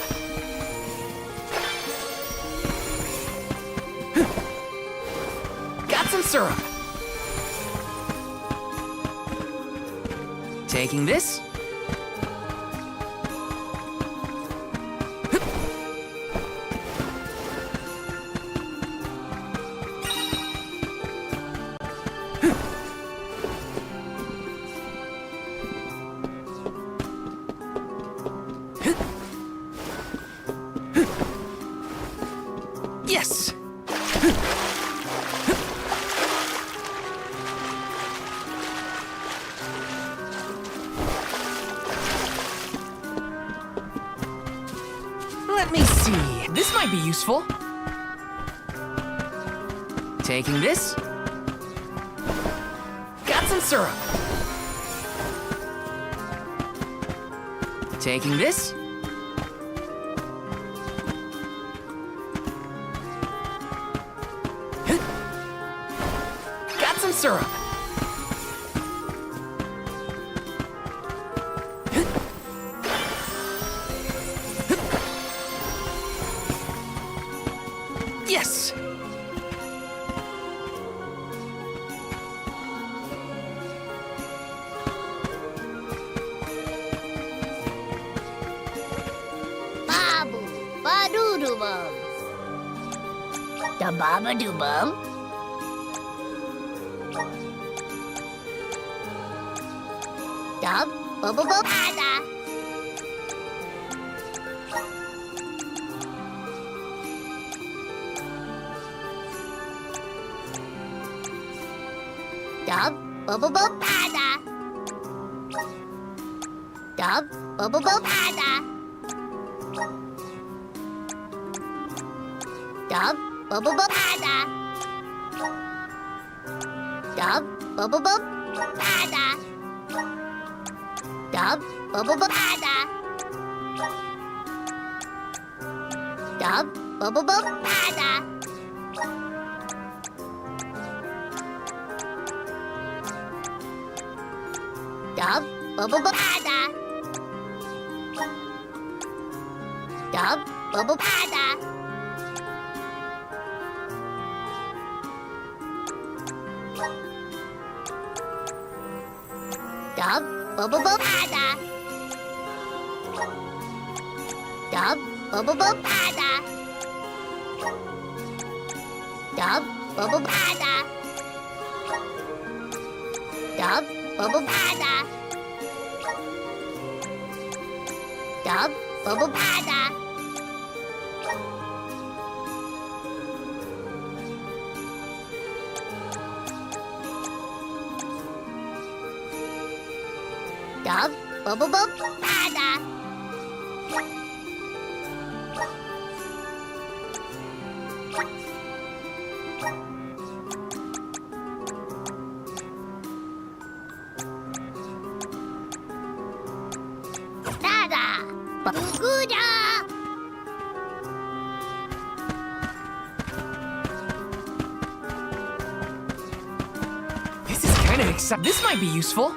Got some syrup! Taking this? Yes! Let me see. This might be useful. Taking this. Got some syrup. Taking this. Got some syrup. Yes! Babu, ba-doo-doo-bum. Da baba-doo-bum. Dub, bubba-bub-ada. Dub, bubba-bub-ada. Dub, bubba-bub-ada. Dub, bubba-bub-ada. Dub, bubba-bub-ada. Dub, bubba-bub-ada. Dub, bubba-bub-ada. Dub, bubba-bub-ada. Dub, bubba-bub-ada. Dub, bubba-bub-ada. Dub, bubba-bub-ada. Dub, bubba-bub-ada. Dub, bubba-bub-ada. Dub, bubba-bub-ada. Dub, bubba-bub-ada. Dada, Baguda. This is kind of exciting. This might be useful.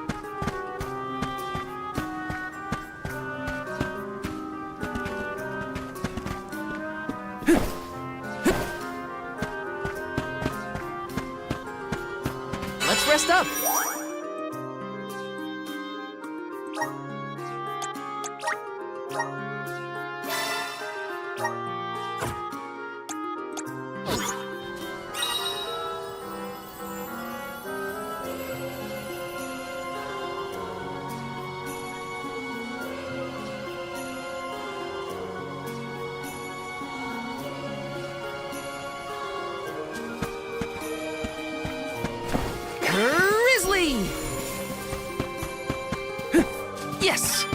Let's rest up. Grizzly! Yes!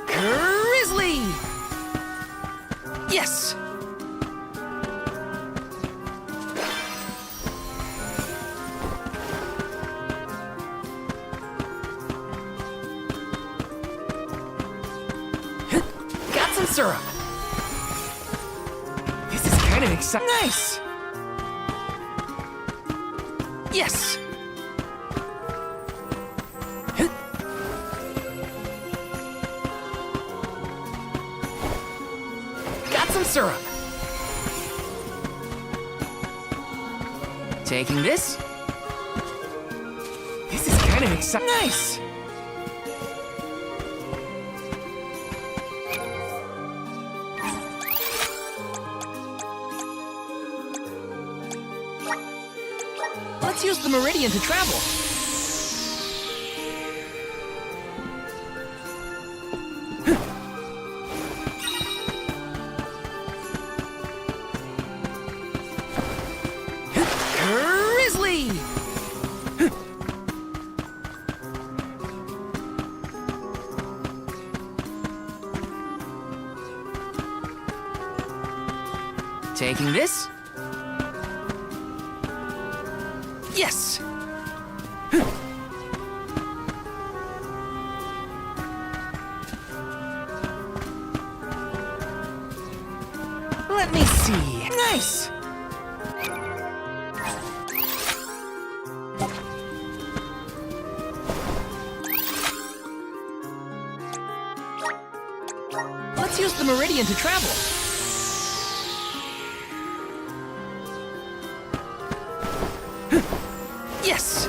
Grizzly! Yes! Got some syrup! This is kind of exciting. Nice! Yes! Got some syrup! Taking this? This is kind of exciting. Nice! Let's use the Meridian to travel. Grizzly! Taking this? Yes! Let me see. Nice! Let's use the Meridian to travel. Yes!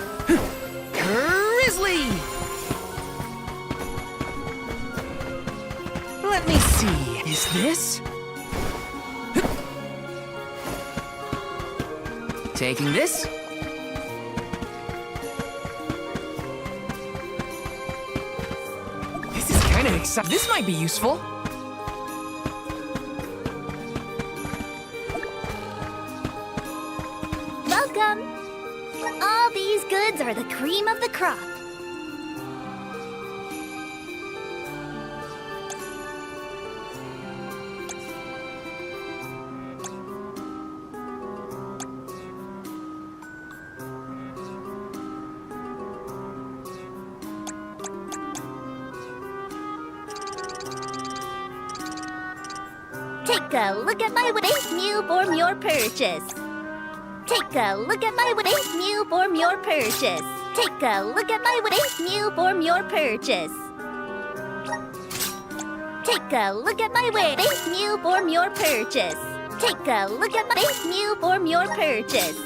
Grizzly! Let me see. Is this? Taking this? This is kind of exciting. This might be useful. Welcome! All these goods are the cream of the crop. Take a look at my thank you for your purchase. Take a look at my thank you for your purchase. Take a look at my thank you for your purchase. Take a look at my thank you for your purchase. Take a look at my thank you for your purchase.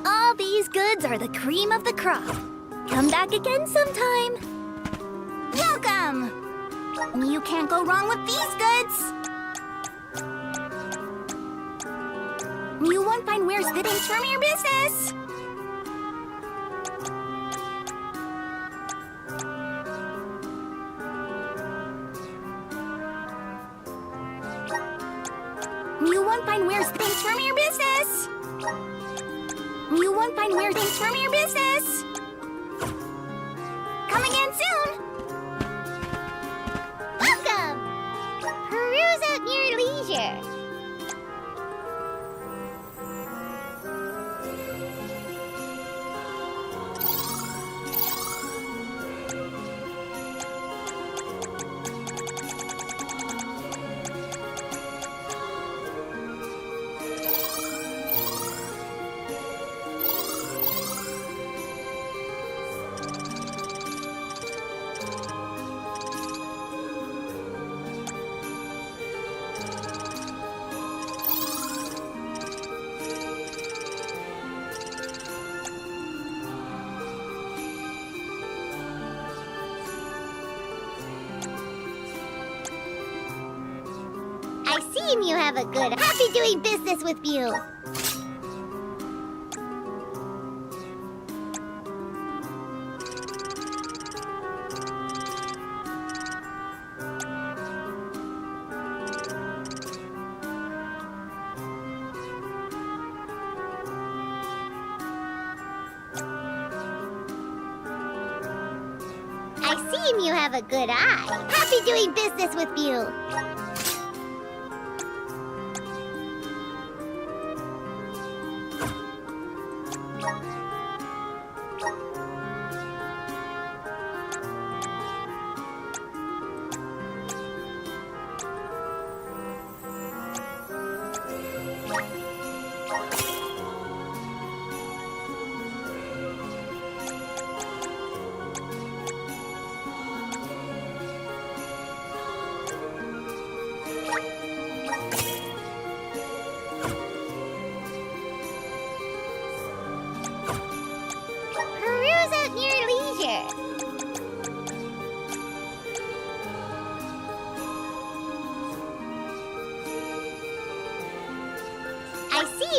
All these goods are the cream of the crop. Come back again sometime. Welcome! You can't go wrong with these goods. You won't find wares fitting from your business. You won't find wares fitting from your business. You won't find weird things from your business. Come again soon. Welcome. Peruse at your leisure. I see you have a good. Happy doing business with you. I see you have a good eye. Happy doing business with you.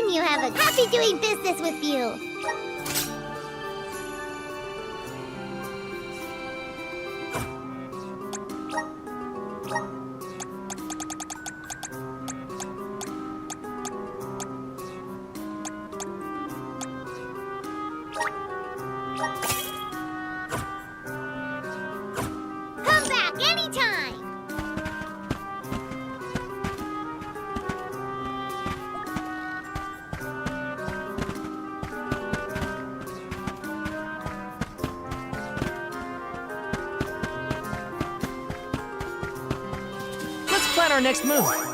you have a happy doing business with you. Come back anytime. Let's plan our next move.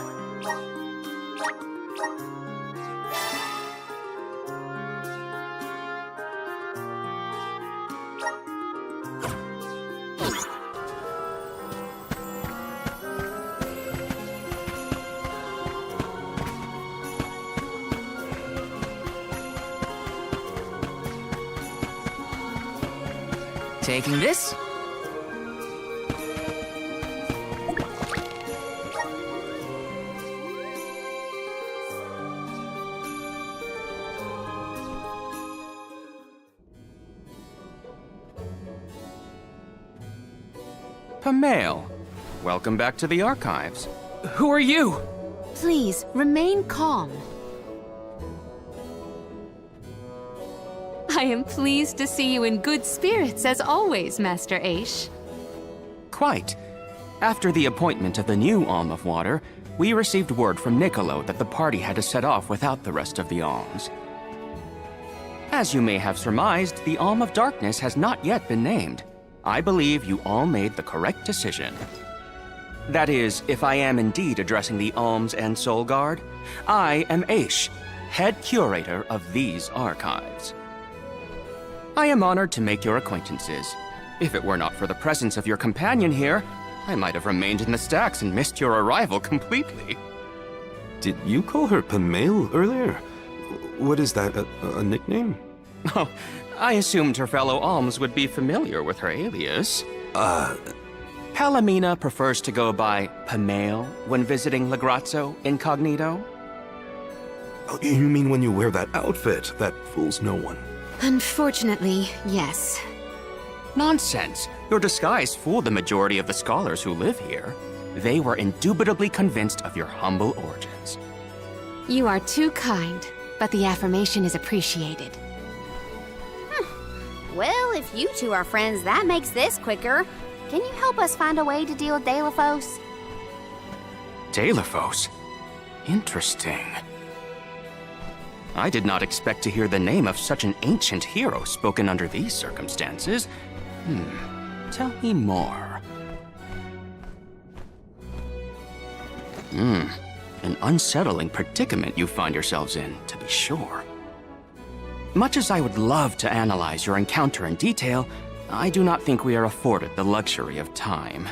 Taking this. Pamail, welcome back to the archives. Who are you? Please, remain calm. I am pleased to see you in good spirits, as always, Master Aish. Quite. After the appointment of the new Alm of Water, we received word from Niccolo that the party had to set off without the rest of the alms. As you may have surmised, the Alm of Darkness has not yet been named. I believe you all made the correct decision. That is, if I am indeed addressing the Alms and Soul Guard, I am Aish, head curator of these archives. I am honored to make your acquaintances. If it were not for the presence of your companion here, I might have remained in the stacks and missed your arrival completely. Did you call her Pamail earlier? What is that, a nickname? Oh, I assumed her fellow alms would be familiar with her alias. Palomina prefers to go by Pamail when visiting Legrazzo incognito. Oh, you mean when you wear that outfit that fools no one? Unfortunately, yes. Nonsense. Your disguise fooled the majority of the scholars who live here. They were indubitably convinced of your humble origins. You are too kind, but the affirmation is appreciated. Well, if you two are friends, that makes this quicker. Can you help us find a way to deal with Deilephos? Deilephos? Interesting. I did not expect to hear the name of such an ancient hero spoken under these circumstances. Tell me more. An unsettling predicament you find yourselves in, to be sure. Much as I would love to analyze your encounter in detail, I do not think we are afforded the luxury of time.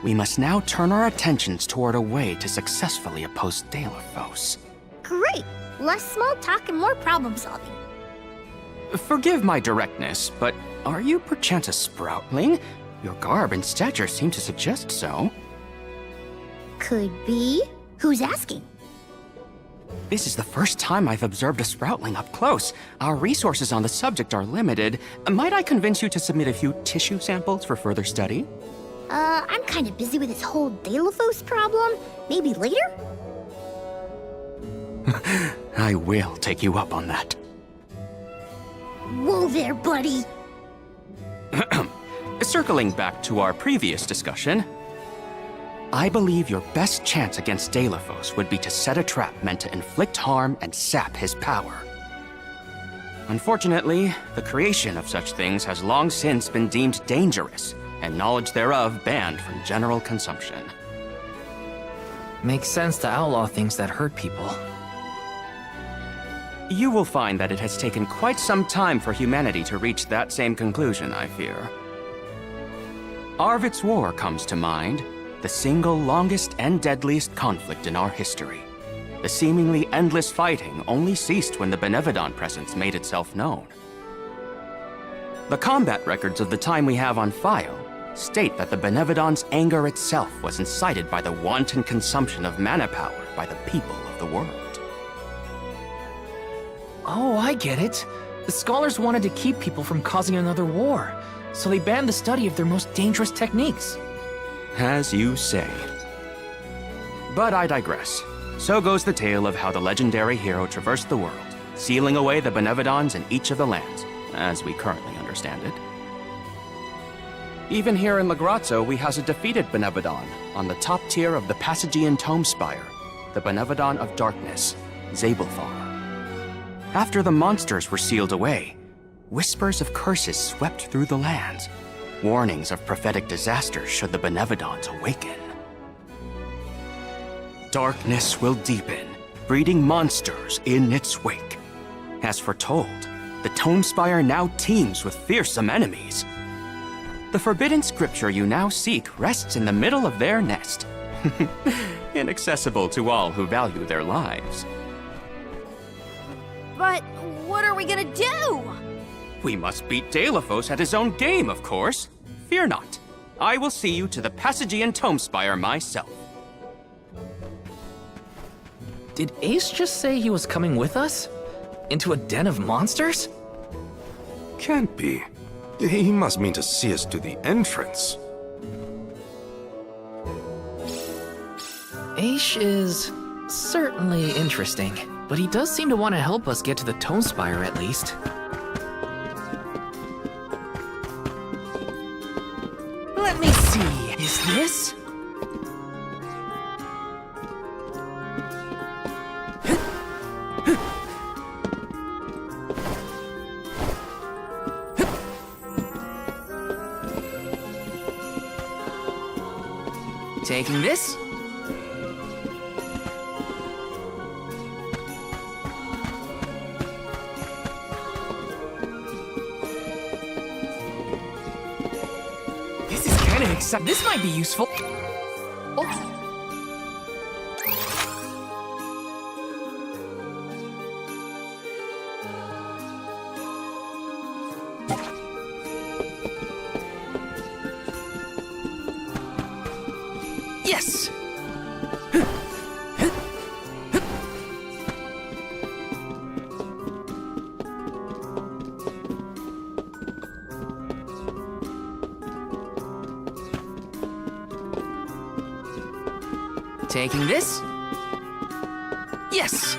We must now turn our attentions toward a way to successfully oppose Deilephos. Great! Less small talk and more problem solving. Forgive my directness, but are you perchance a Sproutling? Your garb and stature seem to suggest so. Could be. Who's asking? This is the first time I've observed a Sproutling up close. Our resources on the subject are limited. Might I convince you to submit a few tissue samples for further study? I'm kind of busy with this whole Deilephos problem. Maybe later? I will take you up on that. Whoa there, buddy! Circling back to our previous discussion, I believe your best chance against Deilephos would be to set a trap meant to inflict harm and sap his power. Unfortunately, the creation of such things has long since been deemed dangerous, and knowledge thereof banned from general consumption. Makes sense to outlaw things that hurt people. You will find that it has taken quite some time for humanity to reach that same conclusion, I fear. Arvid's War comes to mind, the single longest and deadliest conflict in our history. The seemingly endless fighting only ceased when the Benevodon presence made itself known. The combat records of the time we have on file state that the Benevodon's anger itself was incited by the wanton consumption of mana power by the people of the world. Oh, I get it. The scholars wanted to keep people from causing another war, so they banned the study of their most dangerous techniques. As you say. But I digress. So goes the tale of how the legendary hero traversed the world, sealing away the Benevodons in each of the lands, as we currently understand it. Even here in Lagrazzo, we house a defeated Benevodon on the top tier of the Passagian Tome Spire, the Benevodon of Darkness, Zabelthar. After the monsters were sealed away, whispers of curses swept through the lands, warnings of prophetic disaster should the Benevodons awaken. Darkness will deepen, breeding monsters in its wake. As foretold, the Tome Spire now teems with fearsome enemies. The forbidden scripture you now seek rests in the middle of their nest, inaccessible to all who value their lives. But what are we gonna do? We must beat Deilophos at his own game, of course. Fear not. I will see you to the Passagian Tome Spire myself. Did Ace just say he was coming with us? Into a den of monsters? Can't be. He must mean to see us to the entrance. Ace is certainly interesting, but he does seem to want to help us get to the Tome Spire at least. Let me see, is this? Taking this? This is kinda exciting. This might be useful. Oh. Yes! Taking this? Yes!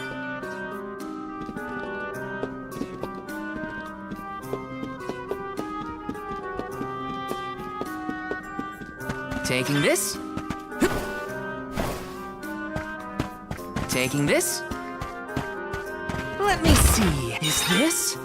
Taking this? Taking this? Let me see, is this?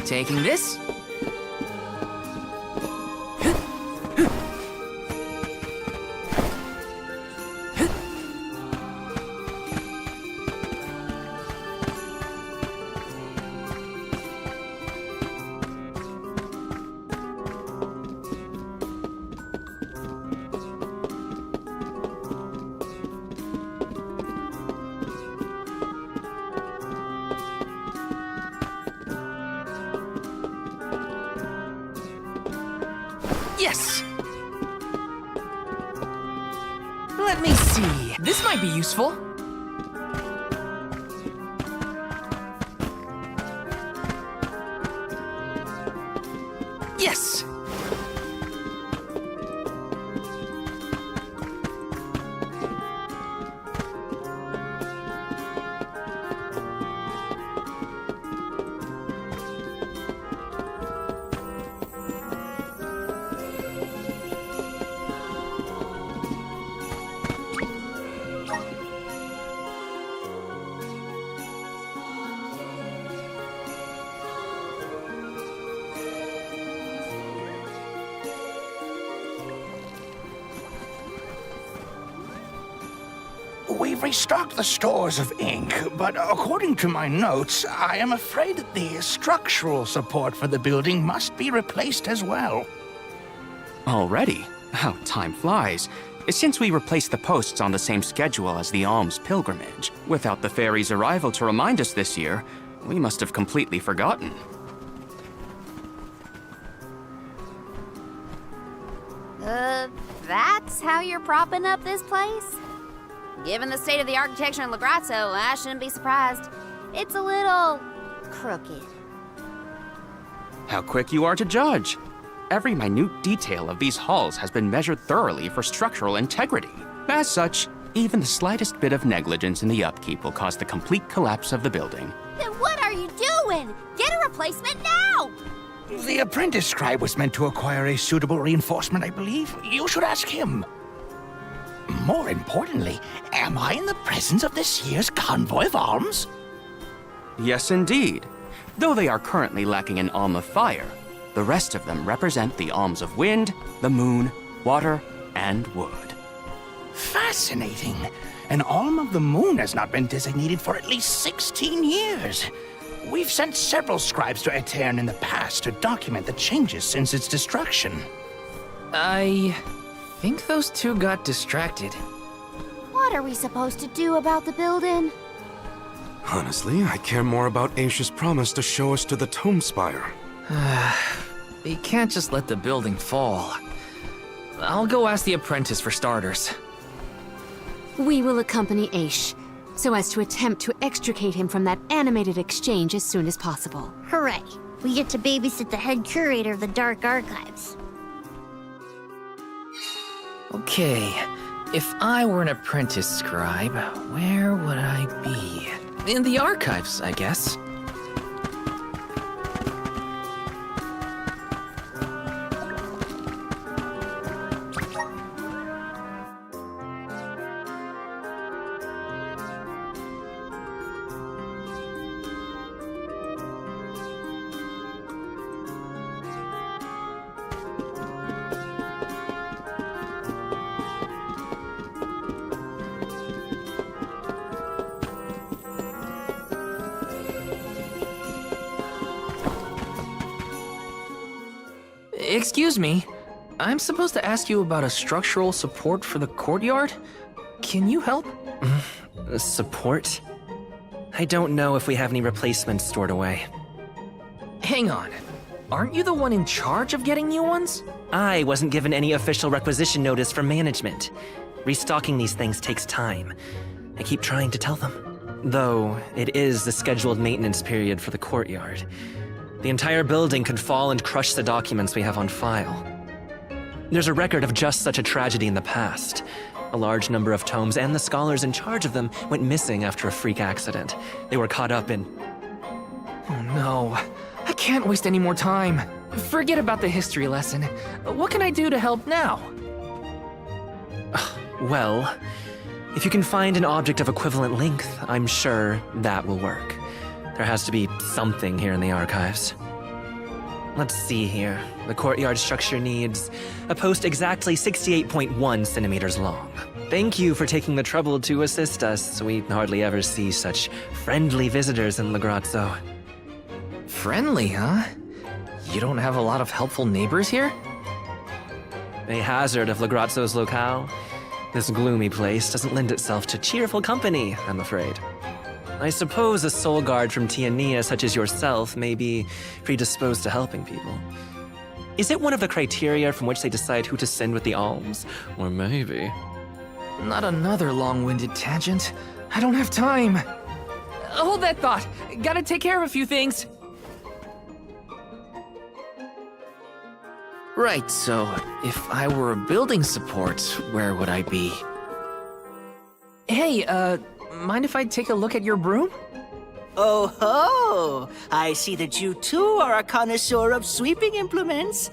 Taking this? Yes! Let me see. This might be useful. Yes! We've restocked the stores of ink, but according to my notes, I am afraid that the structural support for the building must be replaced as well. Already? How time flies. Since we replaced the posts on the same schedule as the Alms pilgrimage, without the fairy's arrival to remind us this year, we must have completely forgotten. That's how you're propping up this place? Given the state of the architecture in Lagrazzo, I shouldn't be surprised. It's a little crooked. How quick you are to judge! Every minute detail of these halls has been measured thoroughly for structural integrity. As such, even the slightest bit of negligence in the upkeep will cause the complete collapse of the building. Then what are you doing? Get a replacement now! The apprentice scribe was meant to acquire a suitable reinforcement, I believe. You should ask him. More importantly, am I in the presence of this year's Convoy of Alms? Yes, indeed. Though they are currently lacking an Alm of Fire, the rest of them represent the Alms of Wind, the Moon, Water, and Wood. Fascinating. An Alm of the Moon has not been designated for at least 16 years. We've sent several scribes to Aetern in the past to document the changes since its destruction. I think those two got distracted. What are we supposed to do about the building? Honestly, I care more about Aisha's promise to show us to the Tome Spire. We can't just let the building fall. I'll go ask the apprentice for starters. We will accompany Aish, so as to attempt to extricate him from that animated exchange as soon as possible. Hooray. We get to babysit the head curator of the Dark Archives. Okay, if I were an apprentice scribe, where would I be? In the archives, I guess. Excuse me, I'm supposed to ask you about a structural support for the courtyard? Can you help? Support? I don't know if we have any replacements stored away. Hang on. Aren't you the one in charge of getting new ones? I wasn't given any official requisition notice from management. Restocking these things takes time. I keep trying to tell them. Though, it is the scheduled maintenance period for the courtyard. The entire building could fall and crush the documents we have on file. There's a record of just such a tragedy in the past. A large number of tomes and the scholars in charge of them went missing after a freak accident. They were caught up in... Oh no, I can't waste any more time. Forget about the history lesson. What can I do to help now? Well, if you can find an object of equivalent length, I'm sure that will work. There has to be something here in the archives. Let's see here. The courtyard structure needs a post exactly 68.1 centimeters long. Thank you for taking the trouble to assist us. We hardly ever see such friendly visitors in Lagrazzo. Friendly, huh? You don't have a lot of helpful neighbors here? A hazard of Lagrazzo's locale. This gloomy place doesn't lend itself to cheerful company, I'm afraid. I suppose a soul guard from Tiania such as yourself may be predisposed to helping people. Is it one of the criteria from which they decide who to send with the alms? Or maybe... Not another long-winded tangent. I don't have time. Hold that thought. Gotta take care of a few things. Right, so if I were a building support, where would I be? Hey, mind if I take a look at your broom? Oh ho! I see that you too are a connoisseur of sweeping implements.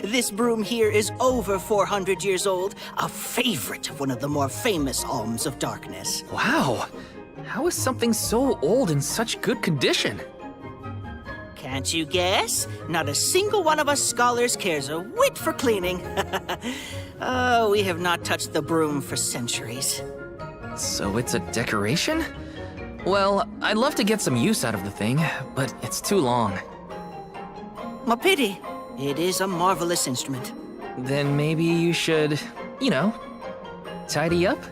This broom here is over 400 years old, a favorite of one of the more famous Alms of Darkness. Wow! How is something so old in such good condition? Can't you guess? Not a single one of us scholars cares a whit for cleaning. Oh, we have not touched the broom for centuries. So it's a decoration? Well, I'd love to get some use out of the thing, but it's too long. A pity. It is a marvelous instrument. Then maybe you should, tidy up?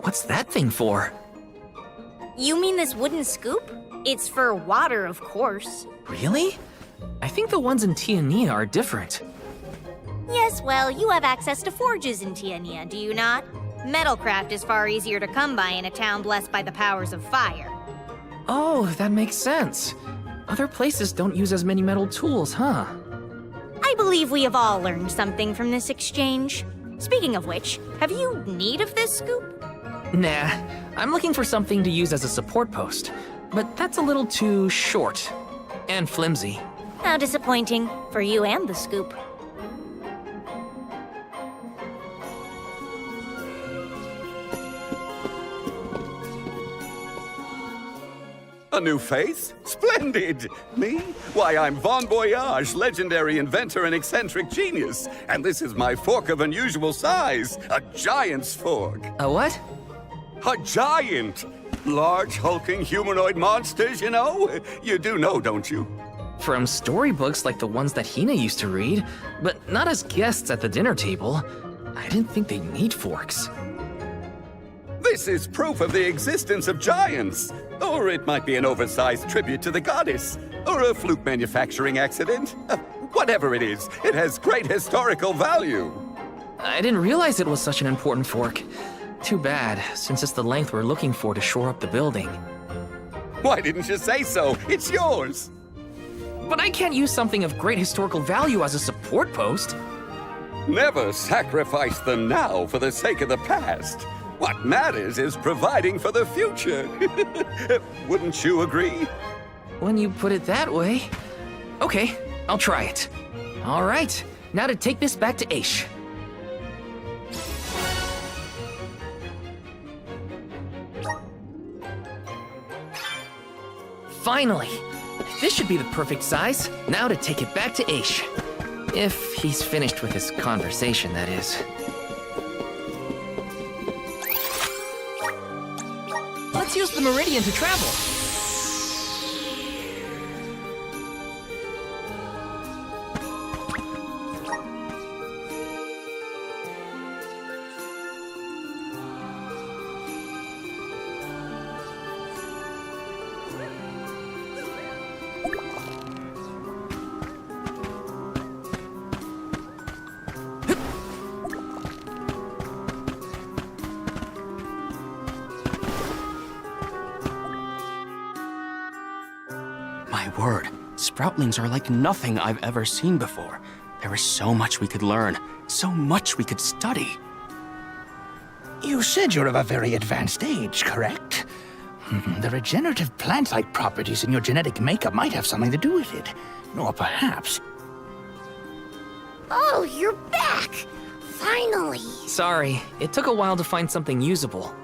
What's that thing for? You mean this wooden scoop? It's for water, of course. Really? I think the ones in Tiania are different. Yes, well, you have access to forges in Tiania, do you not? Metalcraft is far easier to come by in a town blessed by the powers of fire. Oh, that makes sense. Other places don't use as many metal tools, huh? I believe we have all learned something from this exchange. Speaking of which, have you need of this scoop? Nah, I'm looking for something to use as a support post, but that's a little too short and flimsy. How disappointing for you and the scoop. A new face? Splendid! Me? Why, I'm Bon Voyage, legendary inventor and eccentric genius. And this is my fork of unusual size, a giant's fork. A what? A giant! Large, hulking humanoid monsters, you know? You do know, don't you? From storybooks like the ones that Hina used to read, but not as guests at the dinner table. I didn't think they'd need forks. This is proof of the existence of giants. Or it might be an oversized tribute to the goddess. Or a fluke manufacturing accident. Whatever it is, it has great historical value. I didn't realize it was such an important fork. Too bad, since it's the length we're looking for to shore up the building. Why didn't you say so? It's yours. But I can't use something of great historical value as a support post. Never sacrifice them now for the sake of the past. What matters is providing for the future. Wouldn't you agree? When you put it that way. Okay, I'll try it. All right, now to take this back to Aish. Finally! This should be the perfect size. Now to take it back to Aish. If he's finished with his conversation, that is. Let's use the Meridian to travel. My word, Sproutlings are like nothing I've ever seen before. There is so much we could learn, so much we could study. You said you're of a very advanced age, correct? The regenerative plant-like properties in your genetic makeup might have something to do with it. Or perhaps... Oh, you're back! Finally! Sorry, it took a while to find something usable.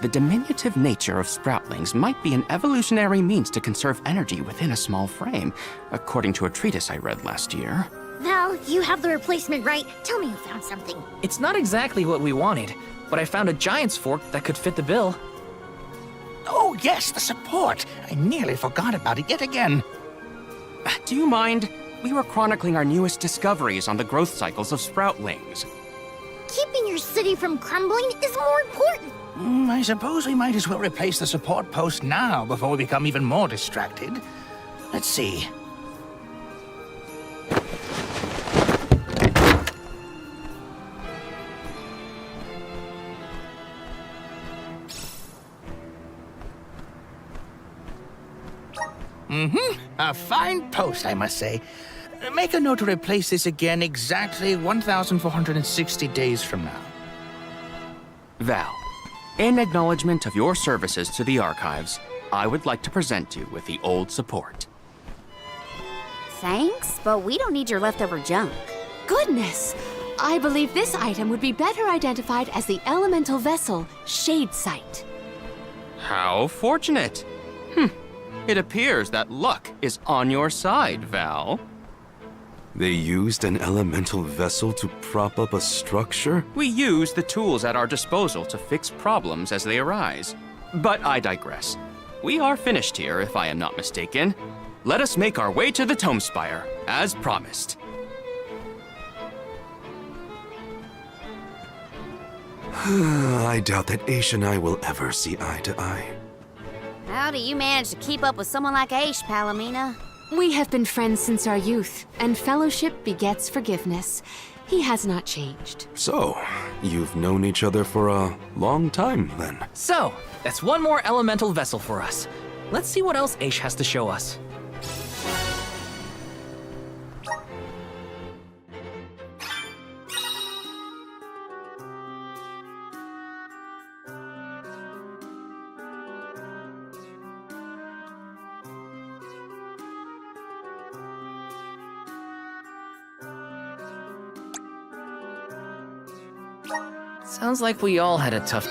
The diminutive nature of Sproutlings might be an evolutionary means to conserve energy within a small frame, according to a treatise I read last year. Val, you have the replacement, right? Tell me you found something. It's not exactly what we wanted, but I found a giant's fork that could fit the bill. Oh yes, the support! I nearly forgot about it yet again. Do you mind? We were chronicling our newest discoveries on the growth cycles of Sproutlings. Keeping your city from crumbling is more important. I suppose we might as well replace the support post now before we become even more distracted. Let's see. A fine post, I must say. Make a note to replace this again exactly 1,460 days from now. Val, in acknowledgement of your services to the archives, I would like to present you with the old support. Thanks, but we don't need your leftover junk. Goodness! I believe this item would be better identified as the elemental vessel, Shade Sight. How fortunate. It appears that luck is on your side, Val. They used an elemental vessel to prop up a structure? We use the tools at our disposal to fix problems as they arise. But I digress. We are finished here, if I am not mistaken. Let us make our way to the Tome Spire, as promised. I doubt that Aish and I will ever see eye to eye. How do you manage to keep up with someone like Aish, Palomina? We have been friends since our youth, and fellowship begets forgiveness. He has not changed. So, you've known each other for a long time, then? So, that's one more elemental vessel for us. Let's see what else Aish has to show us. Sounds like we all had a tough...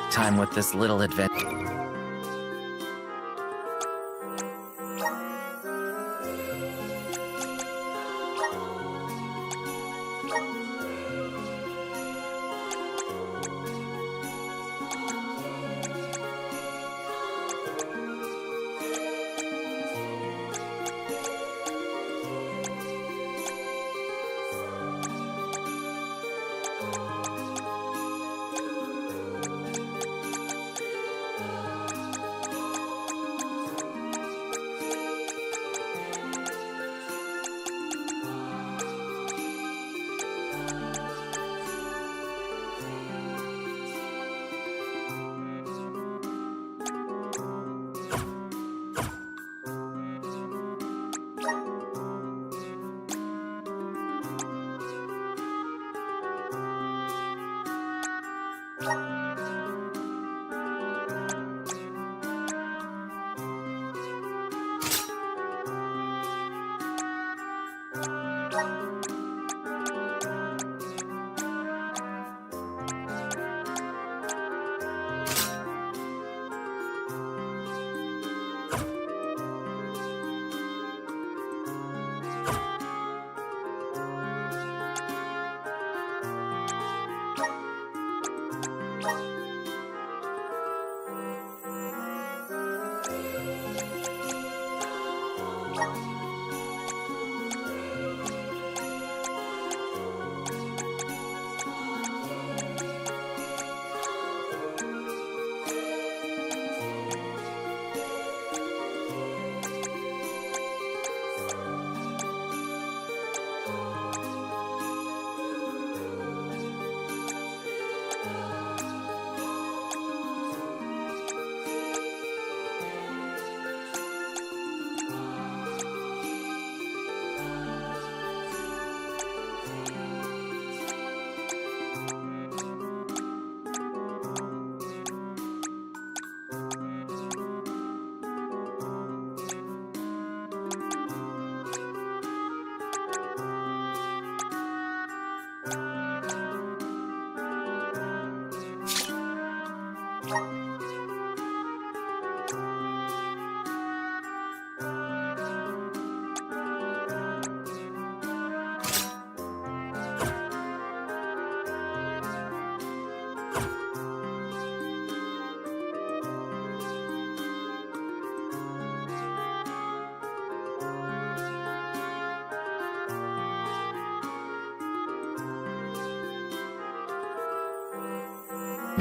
Time with this little adventure.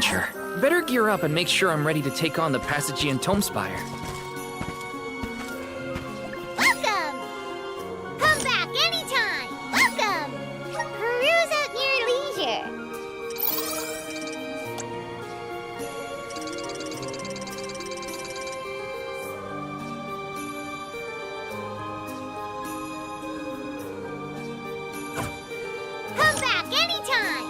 Sure. Better gear up and make sure I'm ready to take on the Passagian Tomespire. Welcome! Come back anytime! Welcome! Peruse at your leisure. Come back anytime!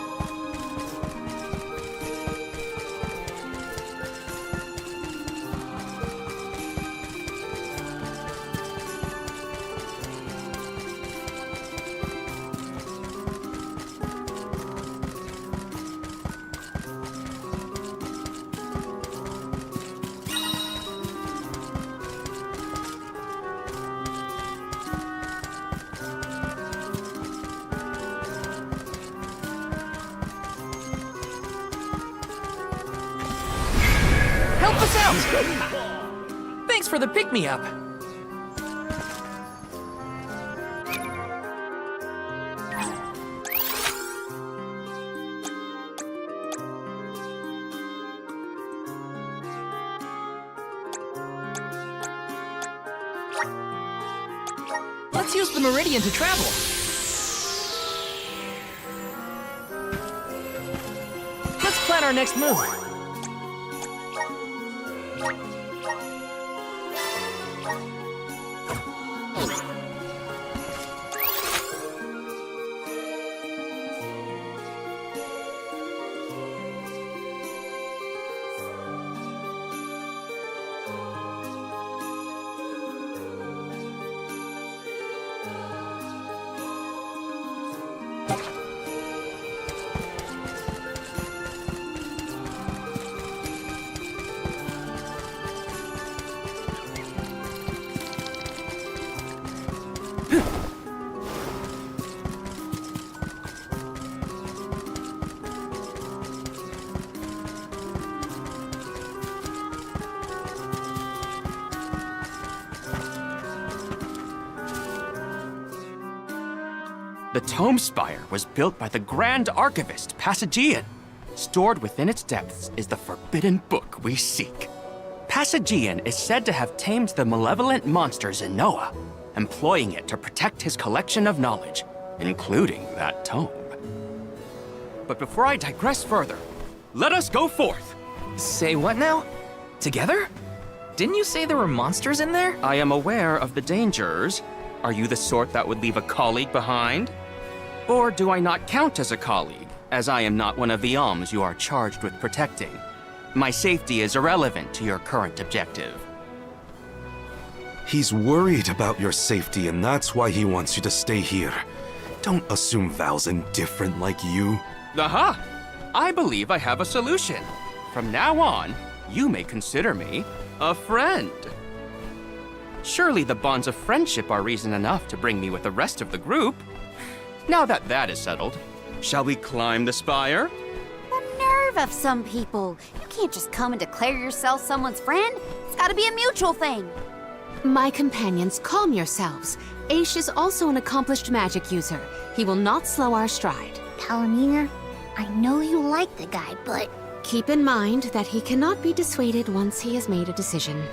Help us out! Thanks for the pick-me-up. Let's use the Meridian to travel. Let's plan our next move. The Tomespire was built by the Grand Archivist, Passagian. Stored within its depths is the forbidden book we seek. Passagian is said to have tamed the malevolent monster Zenoa, employing it to protect his collection of knowledge, including that tome. But before I digress further, let us go forth. Say what now? Together? Didn't you say there were monsters in there? I am aware of the dangers. Are you the sort that would leave a colleague behind? Or do I not count as a colleague, as I am not one of the alms you are charged with protecting? My safety is irrelevant to your current objective. He's worried about your safety, and that's why he wants you to stay here. Don't assume Val's indifferent like you. Aha! I believe I have a solution. From now on, you may consider me a friend. Surely the bonds of friendship are reason enough to bring me with the rest of the group. Now that that is settled, shall we climb the spire? The nerve of some people. You can't just come and declare yourself someone's friend. It's gotta be a mutual thing. My companions, calm yourselves. Aish is also an accomplished magic user. He will not slow our stride. Palomina, I know you like the guy, but... Keep in mind that he cannot be dissuaded once he has made a decision.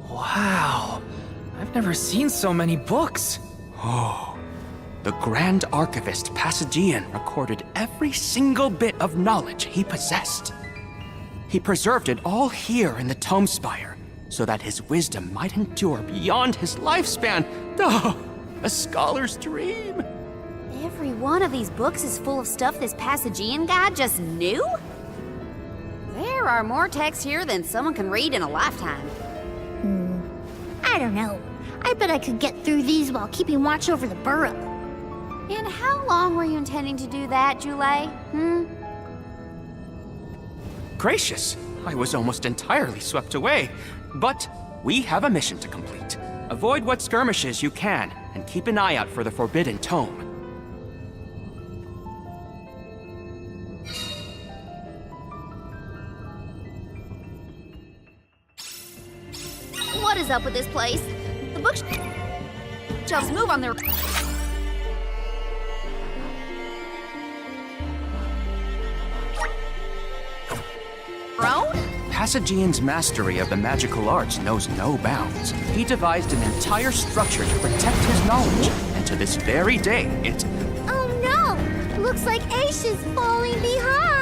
Wow, I've never seen so many books. Oh, the Grand Archivist Passagian recorded every single bit of knowledge he possessed. He preserved it all here in the Tomespire, so that his wisdom might endure beyond his lifespan. Oh, a scholar's dream. Every one of these books is full of stuff this Passagian guy just knew? There are more texts here than someone can read in a lifetime. I don't know. I bet I could get through these while keeping watch over the burrow. And how long were you intending to do that, Jule? Gracious, I was almost entirely swept away. But we have a mission to complete. Avoid what skirmishes you can, and keep an eye out for the Forbidden Tome. What is up with this place? The bookshelves move on their... own? Passagian's mastery of the magical arts knows no bounds. He devised an entire structure to protect his knowledge, and to this very day, it... Oh no! Looks like Aisha's falling behind!